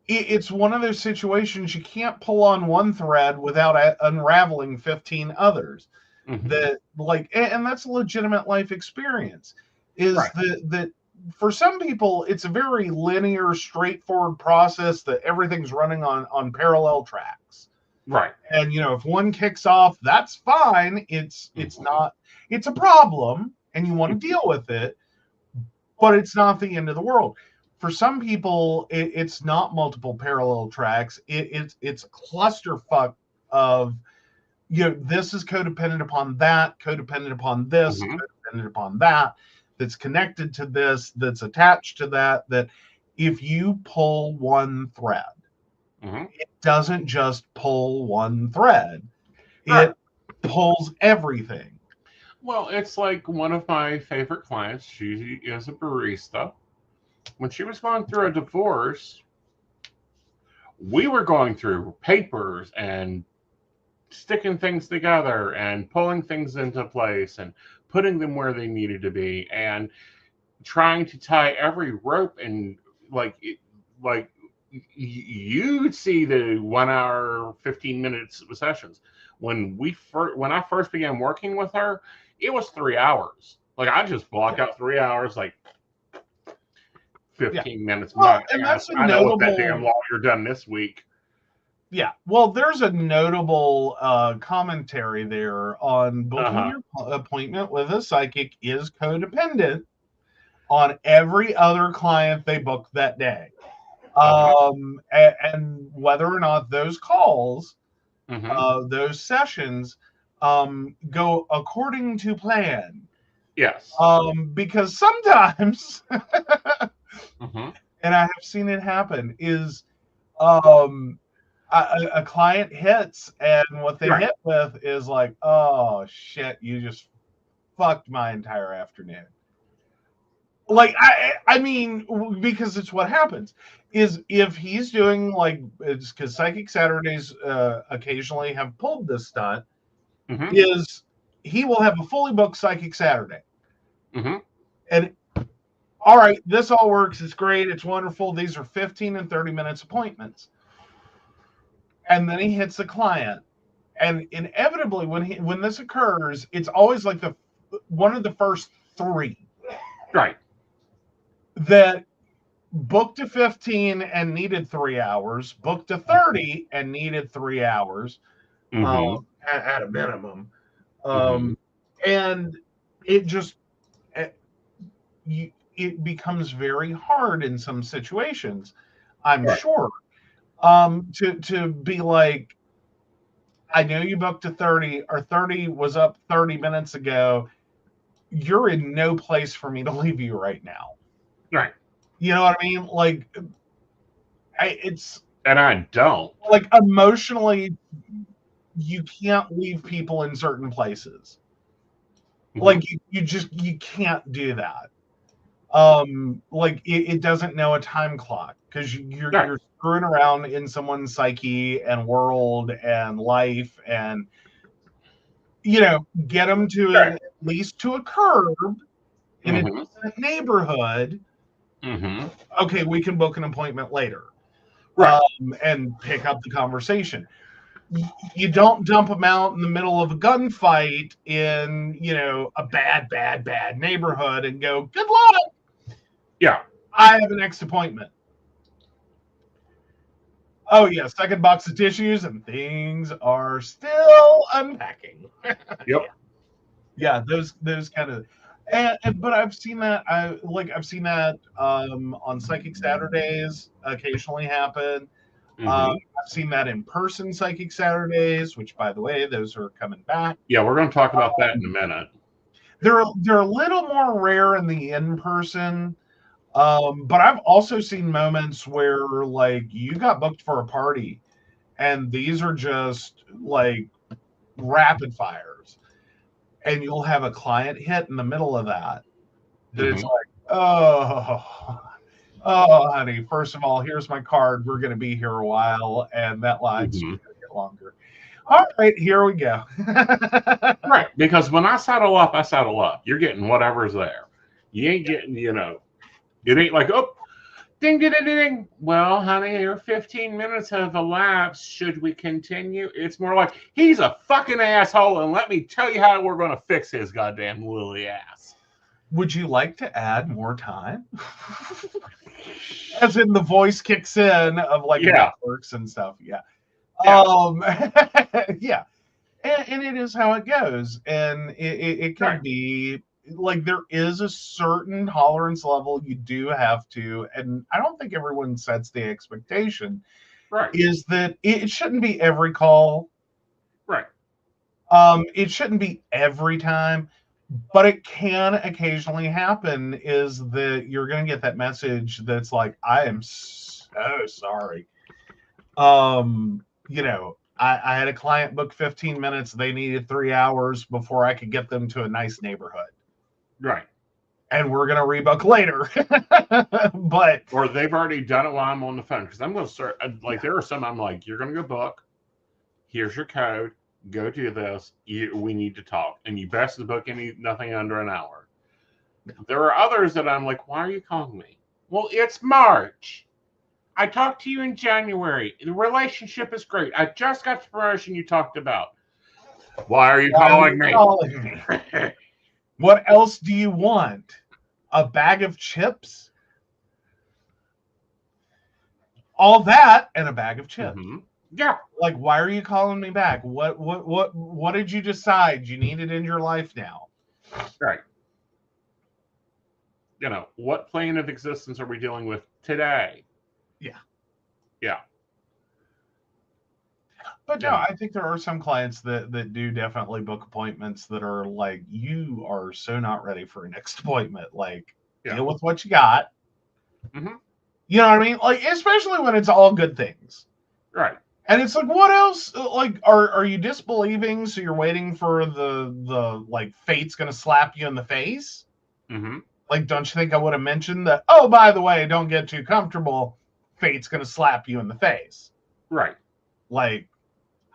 it's one of those situations you can't pull on one thread without unraveling 15 others. That like, and that's a legitimate life experience. Is that for some people it's a very linear, straightforward process that everything's running on parallel tracks. Right. And you know, if one kicks off, that's fine. It's not. It's a problem, and you want to deal with it, but it's not the end of the world. For some people, it's not multiple parallel tracks. It's a clusterfuck of, you know, this is codependent upon that, codependent upon this, codependent upon that, that's connected to this, that's attached to that. That if you pull one thread, it doesn't just pull one thread. It pulls everything. Well, it's like one of my favorite clients. She is a barista. When she was going through a divorce, we were going through papers and sticking things together and pulling things into place and putting them where they needed to be and trying to tie every rope. And like you'd see the 1 hour 15 minutes sessions. When I first began working with her, it was 3 hours. Like, I just block out 3 hours, like 15 minutes. Well, and that's I know what that damn lawyer done this week. Yeah, well, there's a notable commentary there on booking your appointment with a psychic is codependent on every other client they book that day. And whether or not those calls, those sessions go according to plan. Yes. Because sometimes, and I have seen it happen, is a client hits, and what they hit with is like, oh shit, you just fucked my entire afternoon. Like, I mean, because it's what happens is if he's doing like, it's because Psychic Saturdays occasionally have pulled this stunt, is he will have a fully booked Psychic Saturday. And all right, this all works. It's great. It's wonderful. These are 15 and 30 minutes appointments. And then he hits the client And inevitably, when this occurs, it's always like one of the first three Right. that booked to 15 and needed 3 hours, booked to 30 and needed 3 hours Mm-hmm. at a minimum. Mm-hmm. And it just it becomes very hard in some situations, I'm Right. sure, to be like, I know you booked to 30, or 30 was up 30 minutes ago. You're in no place for me to leave you right now. Right. You know what I mean? Like, it's And I don't. like emotionally, you can't leave people in certain places. Mm-hmm. Like you can't do that. Like it doesn't know a time clock because Right. you're screwing around in someone's psyche and world and life, and get them to Right. at least to a curb in a Mm-hmm. decent neighborhood. Mm-hmm. Okay, we can book an appointment later, Right. and pick up the conversation. You don't dump them out in the middle of a gunfight in a bad neighborhood and go, good luck, Yeah. I have a next appointment. Oh yeah, second box of tissues and things are still unpacking. Yep. Yeah, those kind of, but I've seen that. I've seen that on Psychic Saturdays occasionally happen. Mm-hmm. I've seen that in person Psychic Saturdays, which, by the way, those are coming back. Yeah, we're going to talk about that in a minute. They're a little more rare in the in person, but I've also seen moments where like you got booked for a party, and these are just like rapid fires, and you'll have a client hit in the middle of that. It's Mm-hmm. like, oh, honey. First of all, here's my card. We're going to be here a while, and that line's Mm-hmm. going to get longer. All right, here we go. Right. Because when I saddle up, I saddle up. You're getting whatever's there. You ain't getting, it ain't like, oh, ding, ding, ding, ding. Well, honey, your 15 minutes have elapsed. Should we continue? It's more like, he's a fucking asshole, and let me tell you how we're going to fix his goddamn lily ass. Would you like to add more time? As in the voice kicks in of like networks and stuff. Yeah. Yeah. And it is how it goes. And it can be like, there is a certain tolerance level you do have to, and I don't think everyone sets the expectation, is that it shouldn't be every call. Right. It shouldn't be every time, but it can occasionally happen, is that you're going to get that message that's like, I am so sorry. I had a client book 15 minutes. They needed 3 hours before I could get them to a nice neighborhood. Right. And we're going to rebook later. But or they've already done it while I'm on the phone, because I'm going to start, like, there are some I'm like, you're going to go book. Here's your code. Go do this. We need to talk. And you best to book nothing under an hour. There are others that I'm like, why are you calling me? Well, it's March. I talked to you in January. The relationship is great. I just got the promotion you talked about. Why are you calling me? What else do you want? A bag of chips? All that and a bag of chips. Mm-hmm. Yeah. Like, why are you calling me back? What did you decide you needed in your life now? Right. What plane of existence are we dealing with today? Yeah. Yeah. But no, I think there are some clients that do definitely book appointments that are like, you are so not ready for a next appointment. Like, deal with what you got. Mm-hmm. You know what I mean? Like, especially when it's all good things. Right. And it's like, what else? Like, are you disbelieving? So you're waiting for the like, fate's going to slap you in the face? Mm-hmm. Like, don't you think I would have mentioned that, oh, by the way, don't get too comfortable. Fate's going to slap you in the face. Right. Like,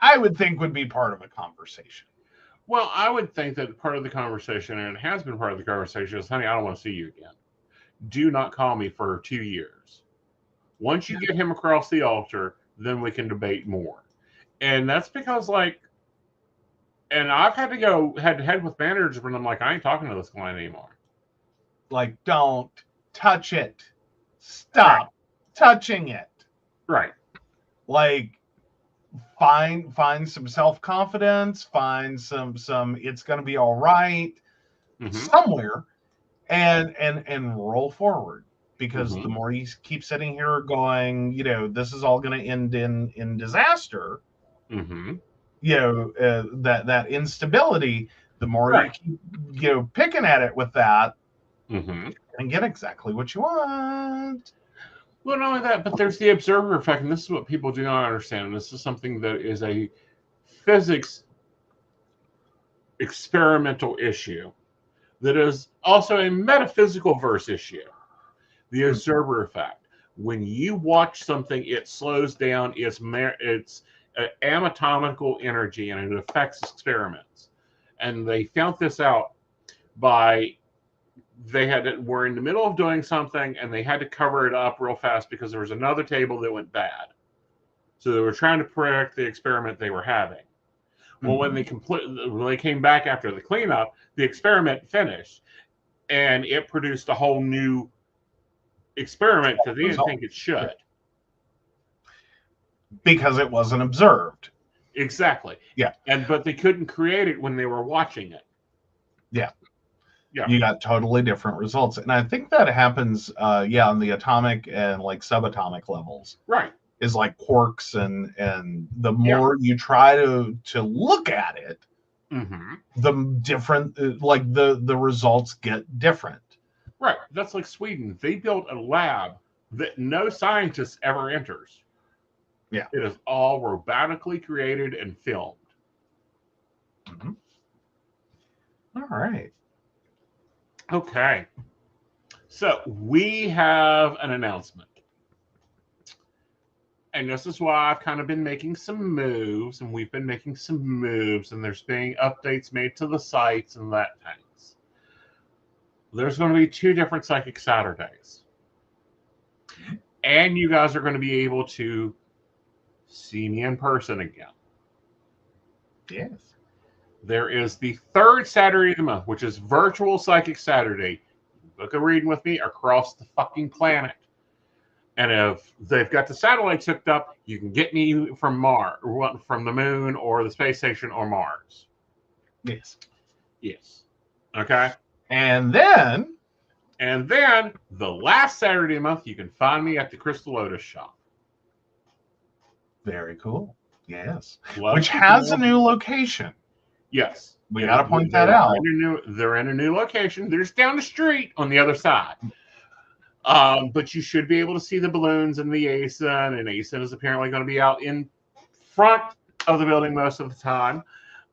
I would think would be part of a conversation. Well, I would think that part of the conversation, and it has been part of the conversation, is, honey, I don't want to see you again. Do not call me for 2 years. Once you get him across the altar, then we can debate more. And that's because, like, And I've had to go head to head with managers when I'm like, I ain't talking to this client anymore. Like, don't touch it. Right. Stop touching it. Right. Like, find some self-confidence, find some it's going to be all right somewhere, and roll forward. Because the more you keep sitting here going, this is all going to end in disaster. That instability, the more you keep picking at it with that, and get exactly what you want. Well, not only that, but there's the observer effect, and this is what people do not understand. And this is something that is a physics experimental issue that is also a metaphysical verse issue. The observer effect. When you watch something, it slows down its anatomical energy, and it affects experiments. And they found this out by were in the middle of doing something, and they had to cover it up real fast because there was another table that went bad. So they were trying to protect the experiment they were having. Well, when they came back after the cleanup, the experiment finished, and it produced a whole new experiment because they didn't think it should. Because it wasn't observed. Exactly. Yeah. But they couldn't create it when they were watching it. Yeah. Yeah. You got totally different results. And I think that happens, on the atomic and like subatomic levels. Right. Is like quarks, and the more you try to look at it, the different, like the results get different. Right. That's like Sweden. They built a lab that no scientist ever enters. Yeah. It is all robotically created and filmed. All right. Okay. So we have an announcement. And this is why I've kind of been making some moves, and we've been making some moves, and there's being updates made to the sites and that things. There's going to be 2 different Psychic Saturdays. And you guys are going to be able to see me in person again. Yes. There is the 3rd Saturday of the month, which is Virtual Psychic Saturday. Book a reading with me across the fucking planet. And if they've got the satellites hooked up, you can get me from Mars, or from the moon, or the space station, or Mars. Yes. Yes. Okay. And then the last Saturday of the month, you can find me at the Crystal Lotus shop. Very cool. Yes. Which has a new location. Yes. We got to point that out. They're in a new location. They're just down the street on the other side. But you should be able to see the balloons and the Aeson, and Aeson is apparently going to be out in front of the building most of the time,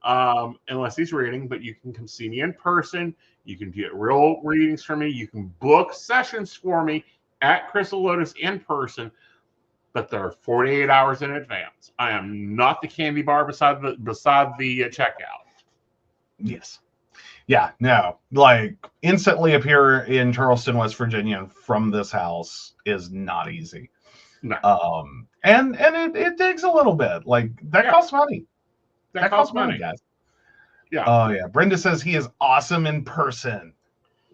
unless he's reading. But you can come see me in person. You can get real readings from me. You can book sessions for me at Crystal Lotus in person, but they're 48 hours in advance. I am not the candy bar beside the checkout. Yes. Yeah, no, like instantly appear in Charleston, West Virginia from this house is not easy. No. And it takes a little bit. Like that costs money. That costs money, guys. Yeah. Oh yeah. Brenda says he is awesome in person.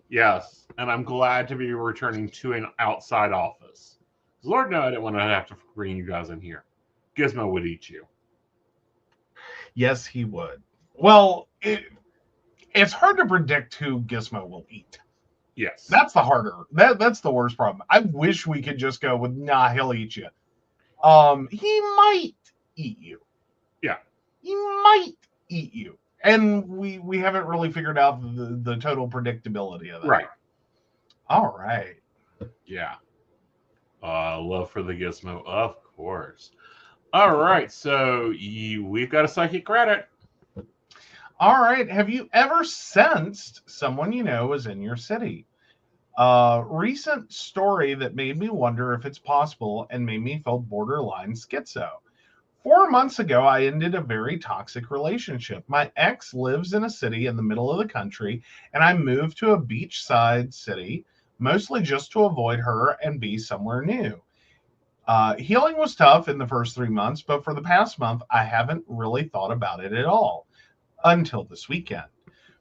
Yes, and I'm glad to be returning to an outside office. Lord knows I didn't want to have to bring you guys in here. Gizmo would eat you. Yes, he would. Well, it's hard to predict who Gizmo will eat. Yes. That's that's the worst problem. I wish we could just go with, nah, he'll eat you. He might eat you. Yeah. He might eat you. And we haven't really figured out the total predictability of that. Right. All right. Yeah. Love for the Gizmo, of course. All right, so we've got a psychic credit. All right. Have you ever sensed someone you know is in your city? Recent story that made me wonder if it's possible and made me feel borderline schizo. 4 months ago, I ended a very toxic relationship. My ex lives in a city in the middle of the country, and I moved to a beachside city, mostly just to avoid her and be somewhere new. Healing was tough in the first 3 months, but for the past month, I haven't really thought about it at all. until this weekend.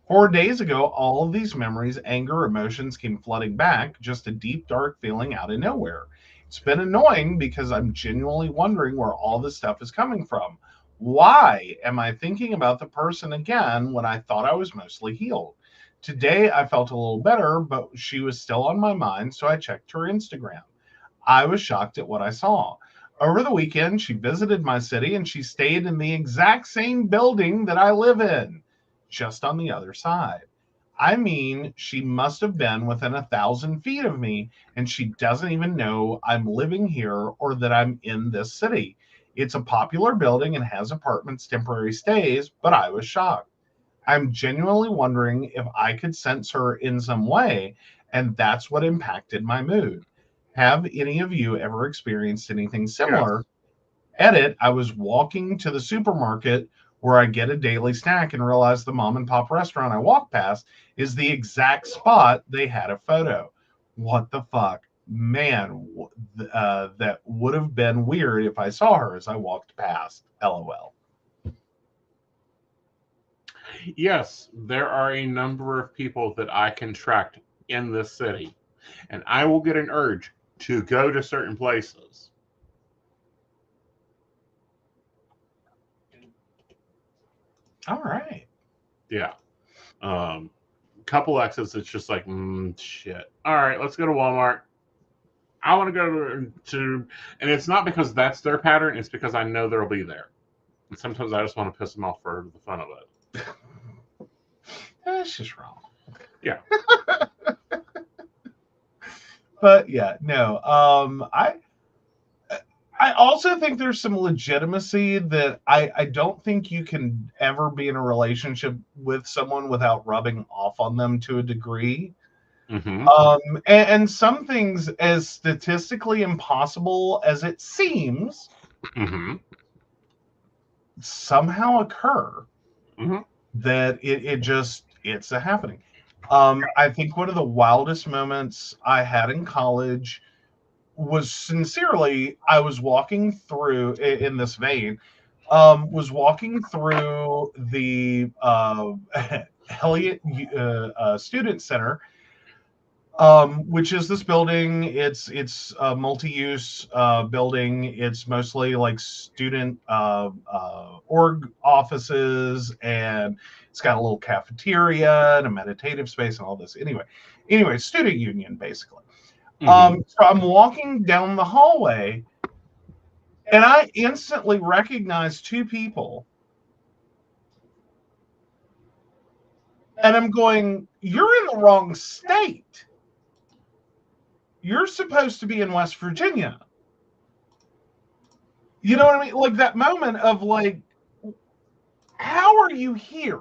4 days ago, all of these memories, anger, emotions came flooding back, just a deep, dark feeling out of nowhere. It's been annoying because I'm genuinely wondering where all this stuff is coming from. Why am I thinking about the person again when I thought I was mostly healed? Today, I felt a little better, but she was still on my mind, so I checked her Instagram. I was shocked at what I saw. Over the weekend, she visited my city and she stayed in the exact same building that I live in, just on the other side. I mean, she must have been within 1,000 feet of me, and she doesn't even know I'm living here or that I'm in this city. It's a popular building and has apartments, temporary stays, but I was shocked. I'm genuinely wondering if I could sense her in some way, and that's what impacted my mood. Have any of you ever experienced anything similar? Yes. Edit, I was walking to the supermarket where I get a daily snack and realized the mom and pop restaurant I walked past is the exact spot they had a photo. What the fuck? Man, that would have been weird if I saw her as I walked past. LOL. Yes, there are a number of people that I can track in this city, and I will get an urge to go to certain places. All right. Yeah. Couple exits, it's just like, shit. All right, let's go to Walmart. I want to go to, and it's not because that's their pattern, it's because I know they'll be there. And sometimes I just want to piss them off for the fun of it. That's just wrong. Yeah. But yeah, no. I also think there's some legitimacy that I don't think you can ever be in a relationship with someone without rubbing off on them to a degree. Mm-hmm. And some things, as statistically impossible as it seems, Mm-hmm. somehow occur. Mm-hmm. That it's a happening. I think one of the wildest moments I had in college was sincerely, I was walking through in this vein, was walking through the Elliott Student Center, which is this building. It's a multi-use building. It's mostly like student org offices, and it's got a little cafeteria and a meditative space and all this. Anyway, student union basically. Mm-hmm. So I'm walking down the hallway, and I instantly recognize two people, and I'm going, "You're in the wrong state. You're supposed to be in West Virginia." You know what I mean? Like that moment of like, how are you here?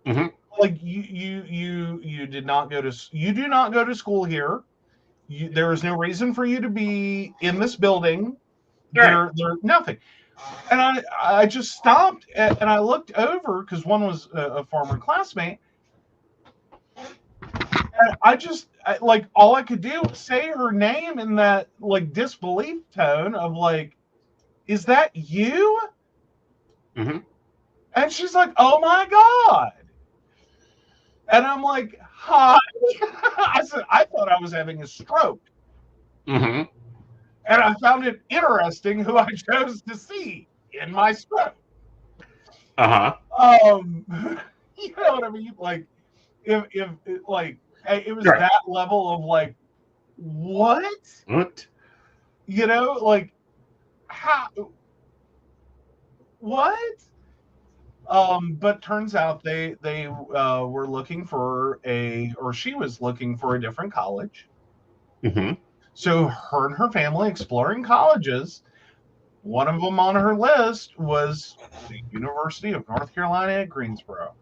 Mm-hmm. Like you did not go to you do not go to school here. There is no reason for you to be in this building. Right. There nothing. And I just stopped and I looked over because one was a former classmate. And like all I could do was say her name in that like disbelief tone of like, "Is that you?" Mm-hmm. And she's like, "Oh my God." And I'm like, "Hi." I said, "I thought I was having a stroke." Mm-hmm. And I found it interesting who I chose to see in my stroke. Uh-huh. You know what I mean? Like, if like, it was Right. that level of like, what? What? You know, like, how? What? But turns out they were looking for or she was looking for a different college. Mm-hmm. So her and her family exploring colleges. One of them on her list was the University of North Carolina at Greensboro.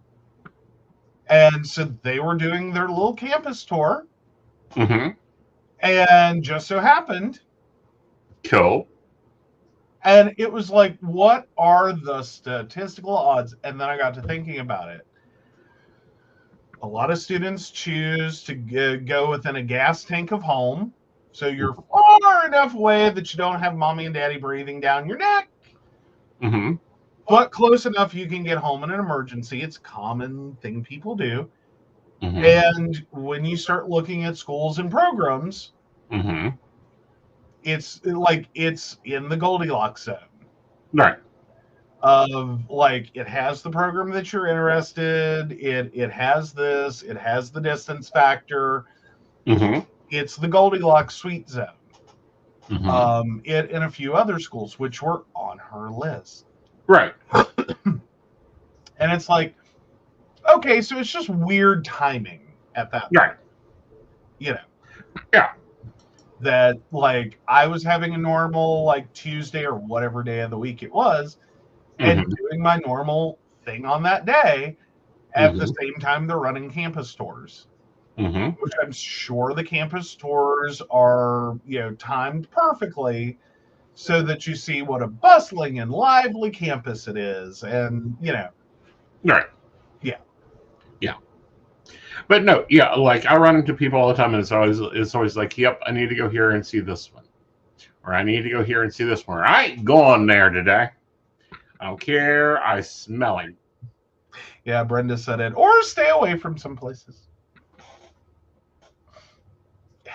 And so they were doing their little campus tour. Mm-hmm. And just so happened, Cool. and it was like, what are the statistical odds? And then I got to thinking about it. A lot of students choose to go within a gas tank of home. So you're far enough away that you don't have mommy and daddy breathing down your neck. Mm-hmm. but close enough you can get home in an emergency. It's a common thing people do. Mm-hmm. And when you start looking at schools and programs, Mm-hmm. it's like it's in the Goldilocks zone Right. of like it has the program that you're interested in, it has this, it has the distance factor, Mm-hmm. it's the Goldilocks sweet zone. Mm-hmm. It and a few other schools which were on her list. Right. And it's like, okay, so it's just weird timing at that Right. point. You know. Yeah. That like I was having a normal like Tuesday or whatever day of the week it was, and Mm-hmm. doing my normal thing on that day. At the Mm-hmm. same time, they're running campus tours, Mm-hmm. which I'm sure the campus tours are, timed perfectly so that you see what a bustling and lively campus it is. And, Right. yeah. Yeah. But no, yeah, like I run into people all the time, and it's always like, yep, I need to go here and see this one, or I need to go here and see this one. I ain't going there today. I don't care. I smell him. Yeah, Brenda said it. Or stay away from some places. Yeah.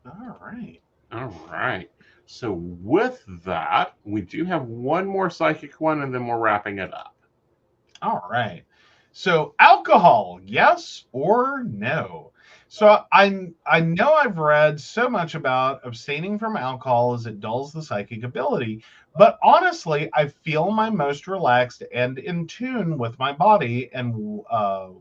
All right. All right. So with that, we do have one more psychic one, and then we're wrapping it up. All right. So alcohol, yes or no? So I know I've read so much about abstaining from alcohol as it dulls the psychic ability, but honestly, I feel my most relaxed and in tune with my body and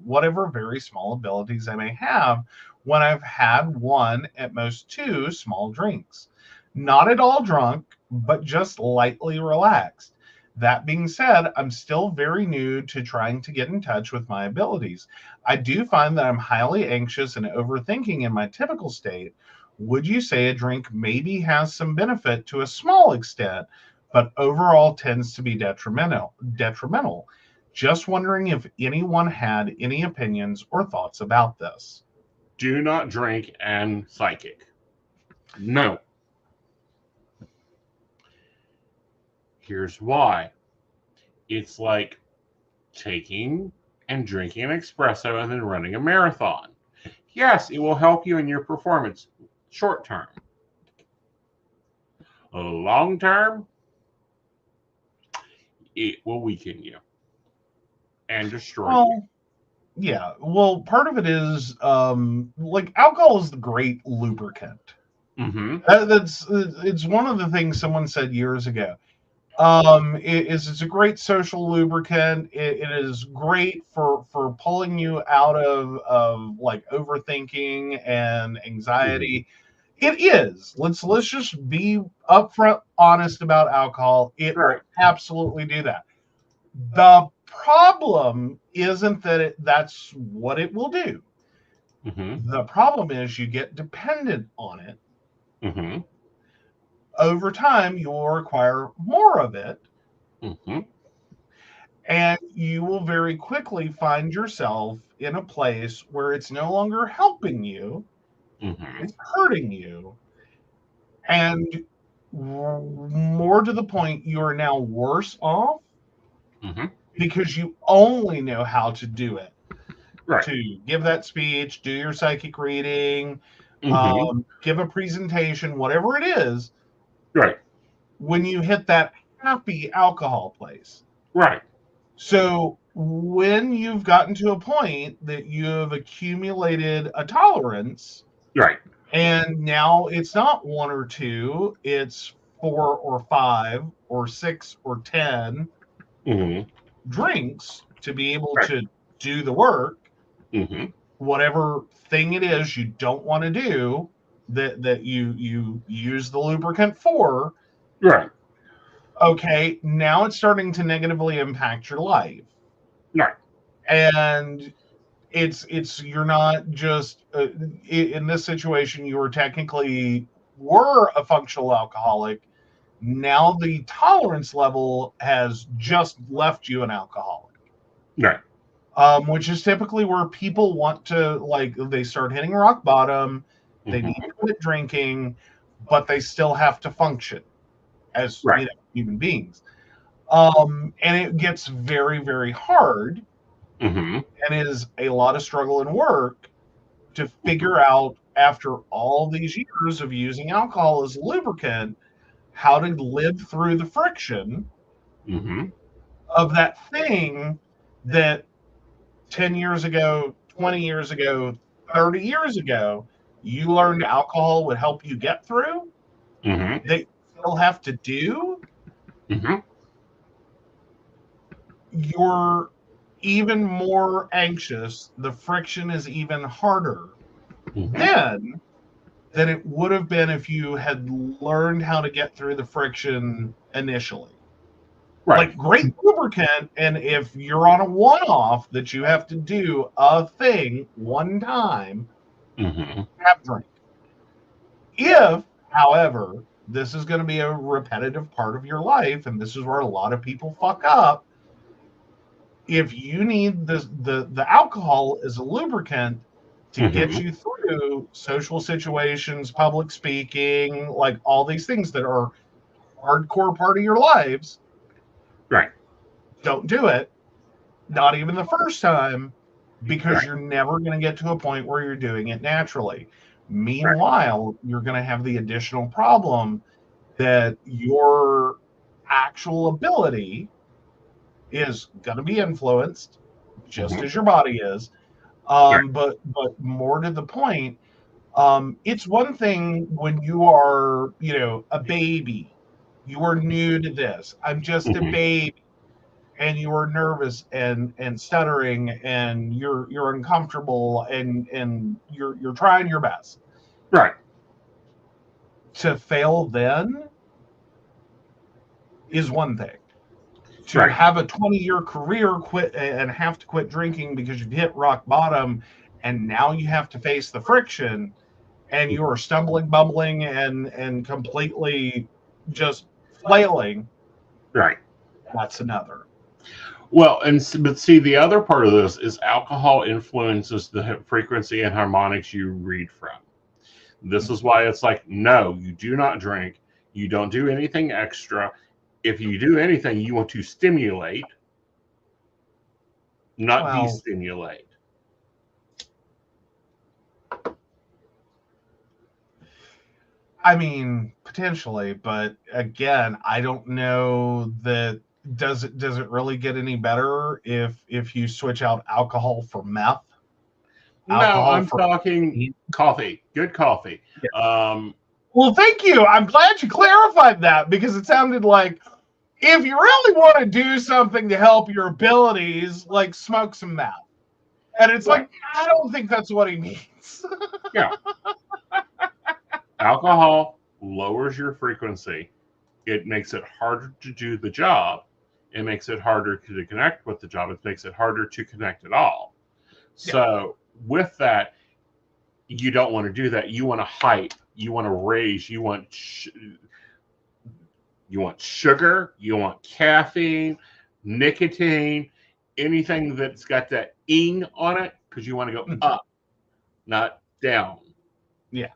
whatever very small abilities I may have when I've had one, at most two small drinks. Not at all drunk, but just lightly relaxed. That being said, I'm still very new to trying to get in touch with my abilities. I do find that I'm highly anxious and overthinking in my typical state. Would you say a drink maybe has some benefit to a small extent, but overall tends to be detrimental? Just wondering if anyone had any opinions or thoughts about this. Do not drink and psychic. No. Here's why. It's like taking and drinking an espresso and then running a marathon. Yes, it will help you in your performance short term. Long term, it will weaken you and destroy you. Well, yeah. Well, part of it is like alcohol is the great lubricant. Mm-hmm. It's one of the things someone said years ago. It's a great social lubricant. It is great for pulling you out of like overthinking and anxiety. It is. Let's just be upfront, honest about alcohol. It will Right. absolutely do that. The problem isn't that that's what it will do. Mm-hmm. The problem is you get dependent on it. Mm-hmm. Over time, you will require more of it, Mm-hmm. and you will very quickly find yourself in a place where it's no longer helping you, Mm-hmm. it's hurting you. And more to the point, you are now worse off Mm-hmm. because you only know how to do it. Right. To give that speech, do your psychic reading, Mm-hmm. give a presentation, whatever it is, Right. when you hit that happy alcohol place. Right. So when you've gotten to a point that you have accumulated a tolerance, Right. and now it's not one or two, it's 4 or 5 or 6 or 10 Mm-hmm. drinks to be able Right. to do the work, Mm-hmm. whatever thing it is you don't want to do that you use the lubricant for. Right. Okay, now it's starting to negatively impact your life. Right. And it's you're not just in this situation you were a functional alcoholic. Now the tolerance level has just left you an alcoholic. Right. Which is typically where people want to, like, they start hitting rock bottom, they need Mm-hmm. to quit drinking. but they still have to function as Right. human beings. And it gets very, very hard, Mm-hmm. and is a lot of struggle and work to figure out, after all these years of using alcohol as a lubricant, how to live through the friction Mm-hmm. of that thing that 10 years ago, 20 years ago, 30 years ago, you learned alcohol would help you get through, Mm-hmm. they still have to do. Mm-hmm. You're even more anxious. The friction is even harder Mm-hmm. then than it would have been if you had learned how to get through the friction initially. Right. Like, great lubricant, and if you're on a one-off that you have to do a thing one time, Mm-hmm. have drink. If, however, this is going to be a repetitive part of your life, and this is where a lot of people fuck up, if you need the alcohol as a lubricant to get Mm-hmm. you through social situations, public speaking, like all these things that are hardcore part of your lives, Right. don't do it. Not even the first time, because Right. you're never going to get to a point where you're doing it naturally. Right. Meanwhile, you're going to have the additional problem that your actual ability is going to be influenced, just Mm-hmm. as your body is. Right. But more to the point, it's one thing when you are, a baby, you are new to this. I'm just a Mm-hmm. baby, and you are nervous and stuttering, and you're uncomfortable, and you're trying your best. Right. To fail then is one thing. To Right. have a 20-year career quit and have to quit drinking because you've hit rock bottom, and now you have to face the friction, and you are stumbling, bumbling, and completely just flailing, Right. that's another. Well, but see, the other part of this is alcohol influences the frequency and harmonics you read from. This is why it's like, no, you do not drink. You don't do anything extra. If you do anything, you want to stimulate, not Well, destimulate. I mean, potentially, but again, I don't know that. Does it really get any better if you switch out alcohol for meth? No, Alcohol I'm for talking coffee, good coffee. Yeah. Um, Well, thank you. I'm glad you clarified that, because it sounded like, if you really want to do something to help your abilities, like, smoke some meth. And it's right. like, I don't think that's what he means. Yeah. Alcohol lowers your frequency. It makes it harder to do the job. It makes it harder to connect with the job. It makes it harder to connect at all. Yeah. So, with that, you don't want to do that. You want to hype. You want to raise. You want sugar. You want caffeine, nicotine, anything that's got that ing on it, because you want to go up, not down. Yeah.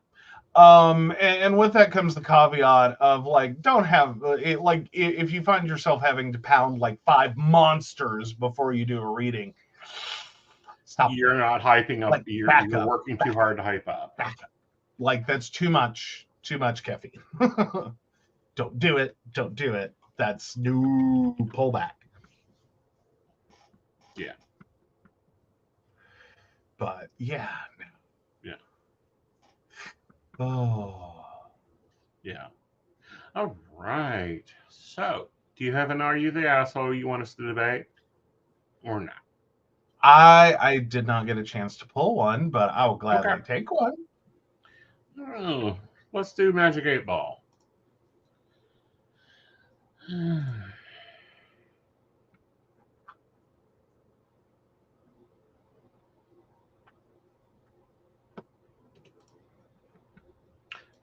And with that comes the caveat of, like, don't have it, like, if you find yourself having to pound like 5 monsters before you do a reading, stop. You're not hyping up. Like, You're working too hard to hype up. back up. Like, that's too much caffeine. Don't do it. Don't do it. That's new pullback. Yeah. But yeah. Yeah. Oh. Yeah. All right. So, do you have an "Are You the Asshole" you want us to debate, or not? I did not get a chance to pull one, but I will Okay. gladly take one. Oh, let's do Magic 8 Ball.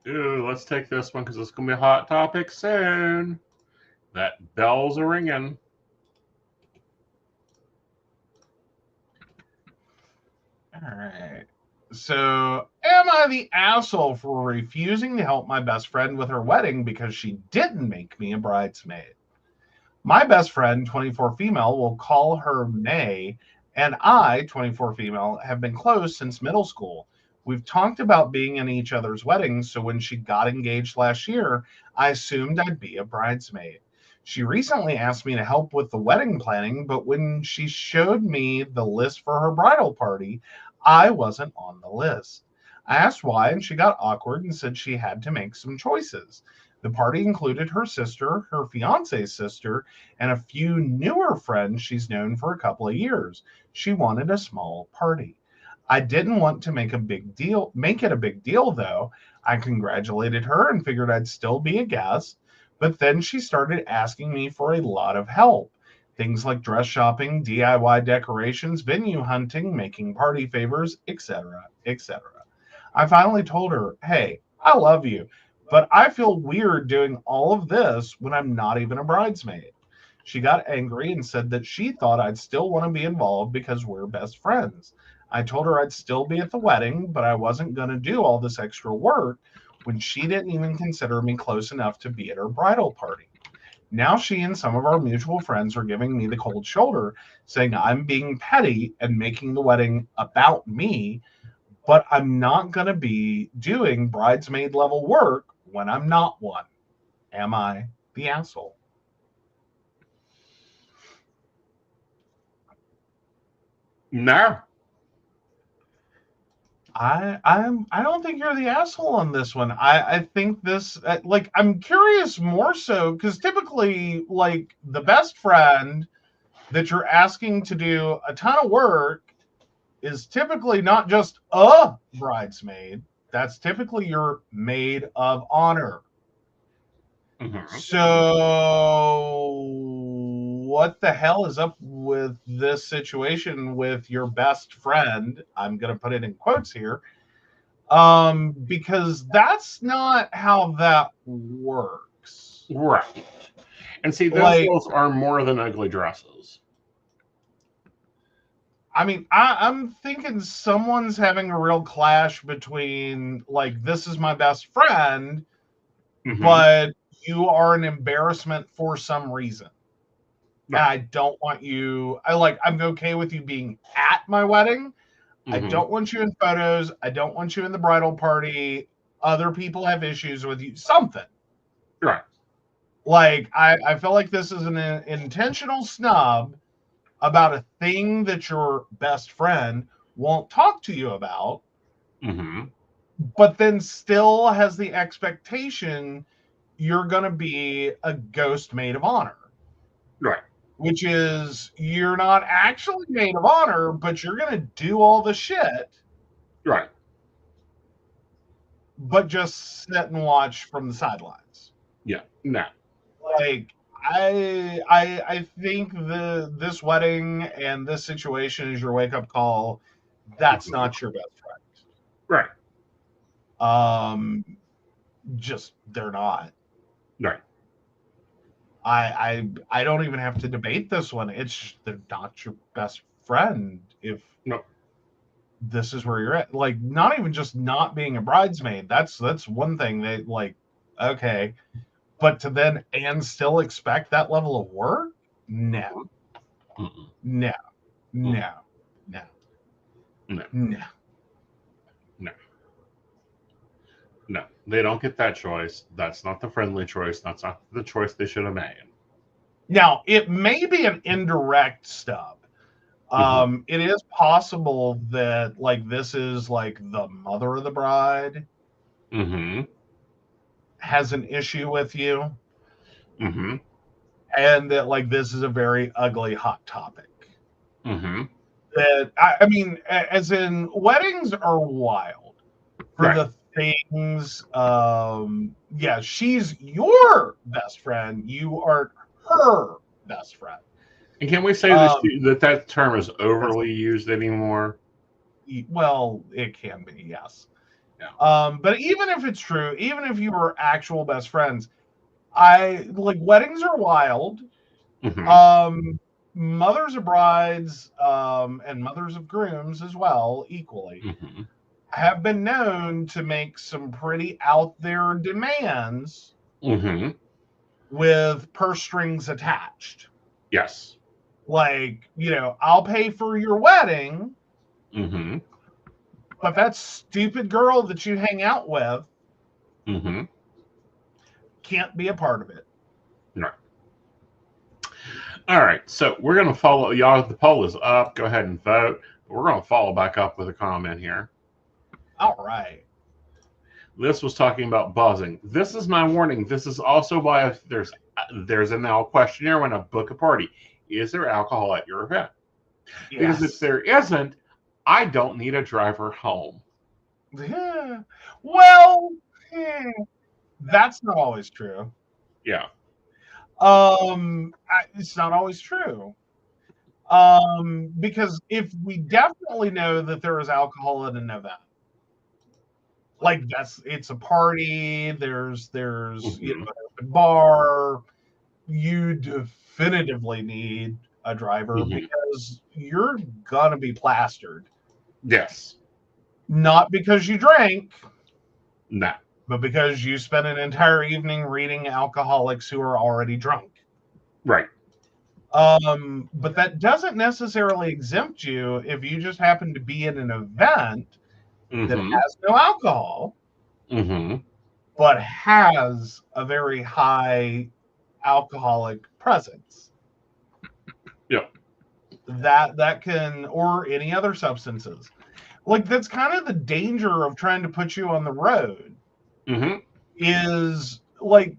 Ooh, let's take this one because it's going to be a hot topic soon. That bell's a ringing. All right. So, am am I the asshole for refusing to help my best friend with her wedding because she didn't make me a bridesmaid? My best friend, 24 female, will call her May, and I, 24 female, have been close since middle school. We've talked about being in each other's weddings, so when she got engaged last year, I assumed I'd be a bridesmaid. She recently asked me to help with the wedding planning, but when she showed me the list for her bridal party, I wasn't on the list. I asked why, and she got awkward and said she had to make some choices. The party included her sister, her fiance's sister, and a few newer friends she's known for a couple of years. She wanted a small party. I didn't want to make it a big deal though. I congratulated her and figured I'd still be a guest, but then she started asking me for a lot of help. Things like dress shopping, DIY decorations, venue hunting, making party favors, etc., etc. I finally told her, "Hey, I love you, but I feel weird doing all of this when I'm not even a bridesmaid." She got angry and said that she thought I'd still want to be involved because we're best friends. I told her I'd still be at the wedding, but I wasn't going to do all this extra work when she didn't even consider me close enough to be at her bridal party. Now she and some of our mutual friends are giving me the cold shoulder, saying I'm being petty and making the wedding about me, but I'm not going to be doing bridesmaid level work when I'm not one. Am I the asshole? No. I don't think you're the asshole on this one. I think this like I'm curious more so because typically like the best friend that you're asking to do a ton of work is typically not just a bridesmaid. That's typically your maid of honor. Mm-hmm. So what the hell is up with this situation with your best friend? I'm going to put it in quotes here. Because that's not how that works. Right. And see, those Like, girls are more than ugly dresses. I mean, I'm thinking someone's having a real clash between, like, this is my best friend, Mm-hmm. but you are an embarrassment for some reason. Right. And I don't want you, I'm okay with you being at my wedding. I Mm-hmm. don't want you in photos. I don't want you in the bridal party. Other people have issues with you. Something. Right. Like, I feel like this is an intentional snub about a thing that your best friend won't talk to you about, Mm-hmm. but then still has the expectation you're going to be a ghost maid of honor. Right. Which is you're not actually maid of honor, but you're going to do all the shit. Right. But just sit and watch from the sidelines. Yeah. No. Like I think this wedding and this situation is your wake up call. That's Mm-hmm. not your best Right. friend. Just they're not. Right. I don't even have to debate this one. It's they're not your best friend if No. this is where you're at. Like not even just not being a bridesmaid. That's one thing they like. Okay, but to then and still expect that level of work? No, Mm-mm. no, no, no, No. no. No. No. They don't get that choice. That's not the friendly choice. That's not the choice they should have made. Now it may be an indirect stub. It is possible that like this is like the mother of the bride Mm-hmm. has an issue with you, Mm-hmm. and that like this is a very ugly hot topic. Mm-hmm. That I mean, as in weddings are wild for Right. the things. Yeah, she's your best friend. You are her best friend. And can we say that term is overly used anymore? Well, it can be, yes. Yeah. But even if it's true, even if you were actual best friends, I like weddings are wild. Mm-hmm. Mothers of brides, and mothers of grooms as well, equally, Mm-hmm. have been known to make some pretty out there demands with purse strings attached. Yes. Like, I'll pay for your wedding, but that stupid girl that you hang out with can't be a part of it. No. All right, so we're going to follow y'all. The poll is up. Go ahead and vote. We're going to follow back up with a comment here. All right. This was talking about buzzing. This is my warning. This is also why if there's a now questionnaire when I book a party. Is there alcohol at your event? Yes. Because if there isn't, I don't need a driver home. Yeah. Well, that's not always true. Yeah. It's not always true. Because if we definitely know that there is alcohol at an event, like it's a party, there's an open bar, you definitively need a driver because you're gonna be plastered. Yes. Not because you drank. No. But because you spent an entire evening reading alcoholics who are already drunk. Right. But that doesn't necessarily exempt you if you just happen to be in an event that has no alcohol, but has a very high alcoholic presence. Yeah. That can, or any other substances. Like, that's kind of the danger of trying to put you on the road. Is like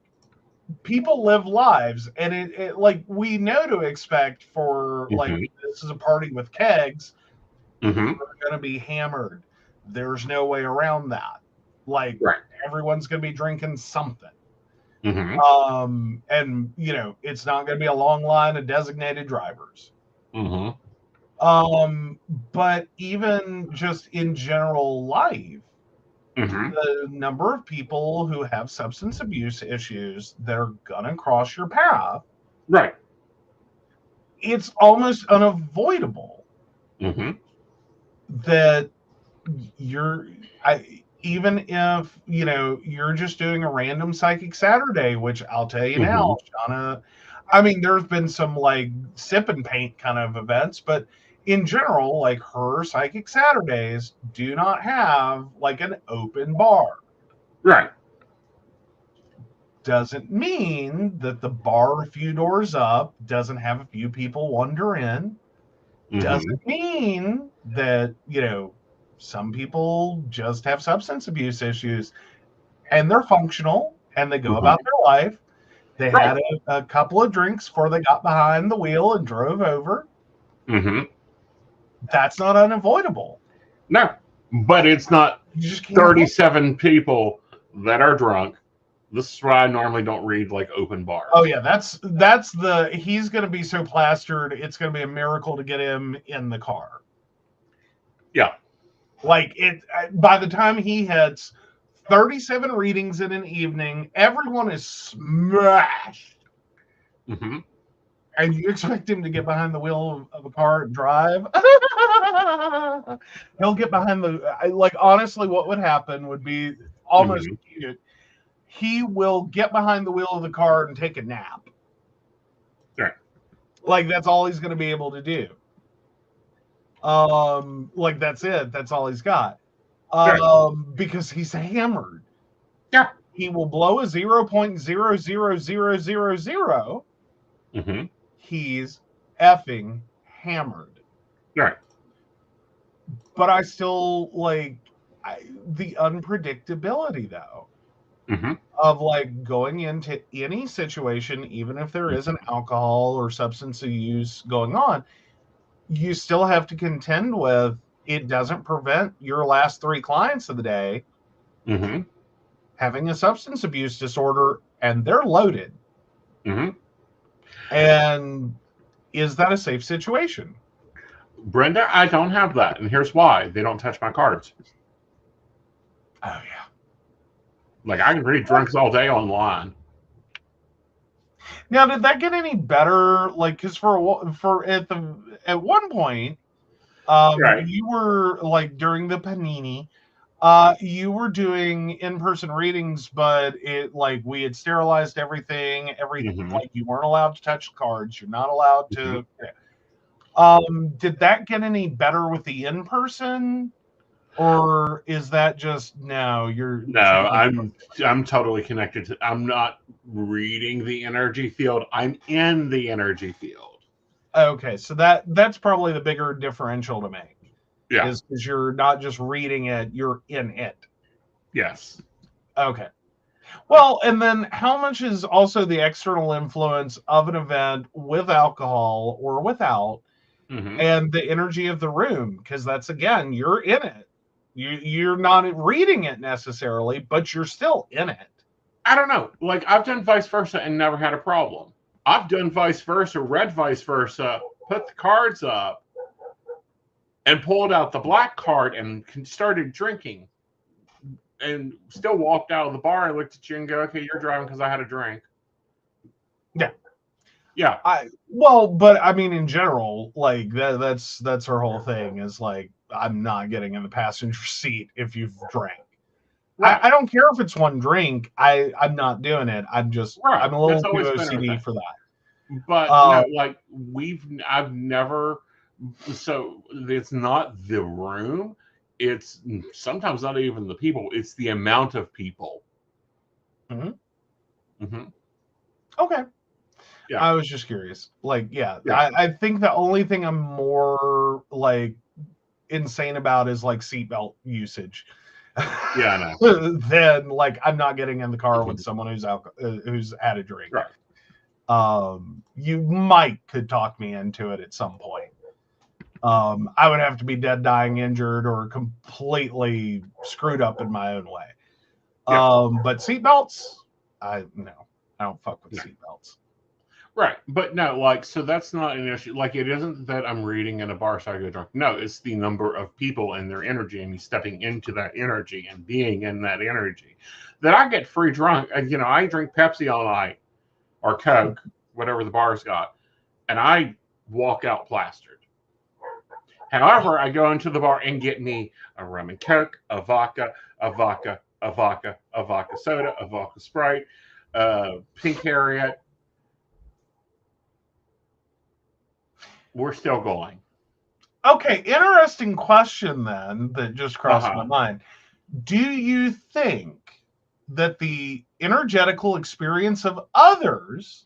people live lives, and it like we know to expect for like this is a party with kegs. We're going to be hammered. There's no way around that. Like everyone's going to be drinking something. And it's not going to be a long line of designated drivers. But even just in general life, the number of people who have substance abuse issues that are gonna cross your path, right? It's almost unavoidable that even if you're just doing a random psychic Saturday, which I'll tell you now, Shauna. I mean, there's been some like sip and paint kind of events, but in general, like her psychic Saturdays do not have like an open bar. Right. Doesn't mean that the bar a few doors up doesn't have a few people wander in. Doesn't mean that, some people just have substance abuse issues and they're functional and they go about their life. They had a couple of drinks before they got behind the wheel and drove over. That's not unavoidable. No, but it's not 37 people that are drunk. This is why I normally don't read like open bars. Oh yeah, he's going to be so plastered, it's going to be a miracle to get him in the car. Yeah. Like by the time he hits 37 readings in an evening, everyone is smashed. And you expect him to get behind the wheel of a car and drive? He'll get behind honestly, what would happen would be almost cute. He will get behind the wheel of the car and take a nap. Right. Like, that's all he's going to be able to do. Like, that's it. That's all he's got. Because he's hammered. Yeah. He will blow a 0.00000. He's effing hammered. Right. But I still the unpredictability, though, of like going into any situation, even if there is an alcohol or substance use going on, you still have to contend with. It doesn't prevent your last 3 clients of the day having a substance abuse disorder, and they're loaded. And is that a safe situation? Brenda, I don't have that, and here's why. They don't touch my cards. Oh yeah. Like, I can read drinks all day online. Now, did that get any better? Like, because at one point, you were like during the panini, You were doing in-person readings, but it like we had sterilized everything. Mm-hmm. Like you weren't allowed to touch cards. You're not allowed Mm-hmm. to. Did that get any better with the in-person, or is that just no? You're No, treating it I'm totally connected to. I'm not reading the energy field. I'm in the energy field. okay. So that's probably the bigger differential to make Yeah. is because you're not just reading it, you're in it. Yes. Okay. Well, and then how much is also the external influence of an event with alcohol or without, Mm-hmm. and the energy of the room? Because that's again, you're in it. You're not reading it necessarily, but you're still in it. I don't know. Like I've done vice versa and never had a problem. I've done vice versa, read vice versa, put the cards up, and pulled out the black card and started drinking, and still walked out of the bar and looked at you and go, "Okay, you're driving because I had a drink." Yeah. Yeah. But I mean, in general, like that's her whole thing is like, I'm not getting in the passenger seat if you've drank. Right. I don't care if it's one drink. I'm not doing it. I'm Right. a little That's too always been our OCD thing. for that. But no, like I've never. So it's not the room. It's sometimes not even the people. It's the amount of people. Mm-hmm. Mm-hmm. Okay. Yeah. I was just curious. Like, yeah. Yeah. I think the only thing I'm more like insane about is like seatbelt usage. Yeah, I know. Then like I'm not getting in the car with someone who's had a drink. Right. You could talk me into it at some point. I would have to be dead, dying, injured, or completely screwed up in my own way. Yeah. But seatbelts, I don't fuck with seatbelts. Right. But no, like, so that's not an issue. Like, it isn't that I'm reading in a bar so I go drunk. No, it's the number of people and their energy and me stepping into that energy and being in that energy that I get free drunk. You know, I drink Pepsi all night or Coke, whatever the bar's got, and I walk out plastered. However, I go into the bar and get me a rum and Coke, a vodka, a vodka, a vodka, a vodka soda, a vodka Sprite, Pink Harriet. We're still going. Okay, interesting question then that just crossed my Uh-huh. mind. Do you think that the energetical experience of others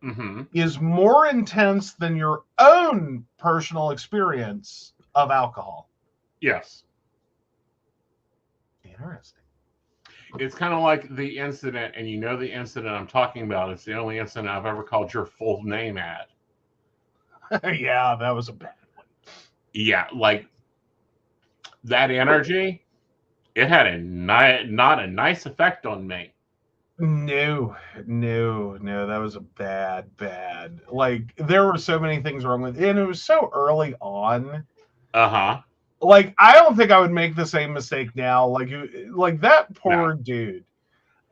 Mm-hmm. is more intense than your own personal experience of alcohol? Yes. Interesting. It's kind of like the incident, and you know the incident I'm talking about. It's the only incident I've ever called your full name at. Yeah, that was a bad one. Yeah, like that energy, it had not a nice effect on me. No, that was a bad. Like there were so many things wrong with it, and it was so early on. Uh-huh. Like I don't think I would make the same mistake now. Like that poor dude.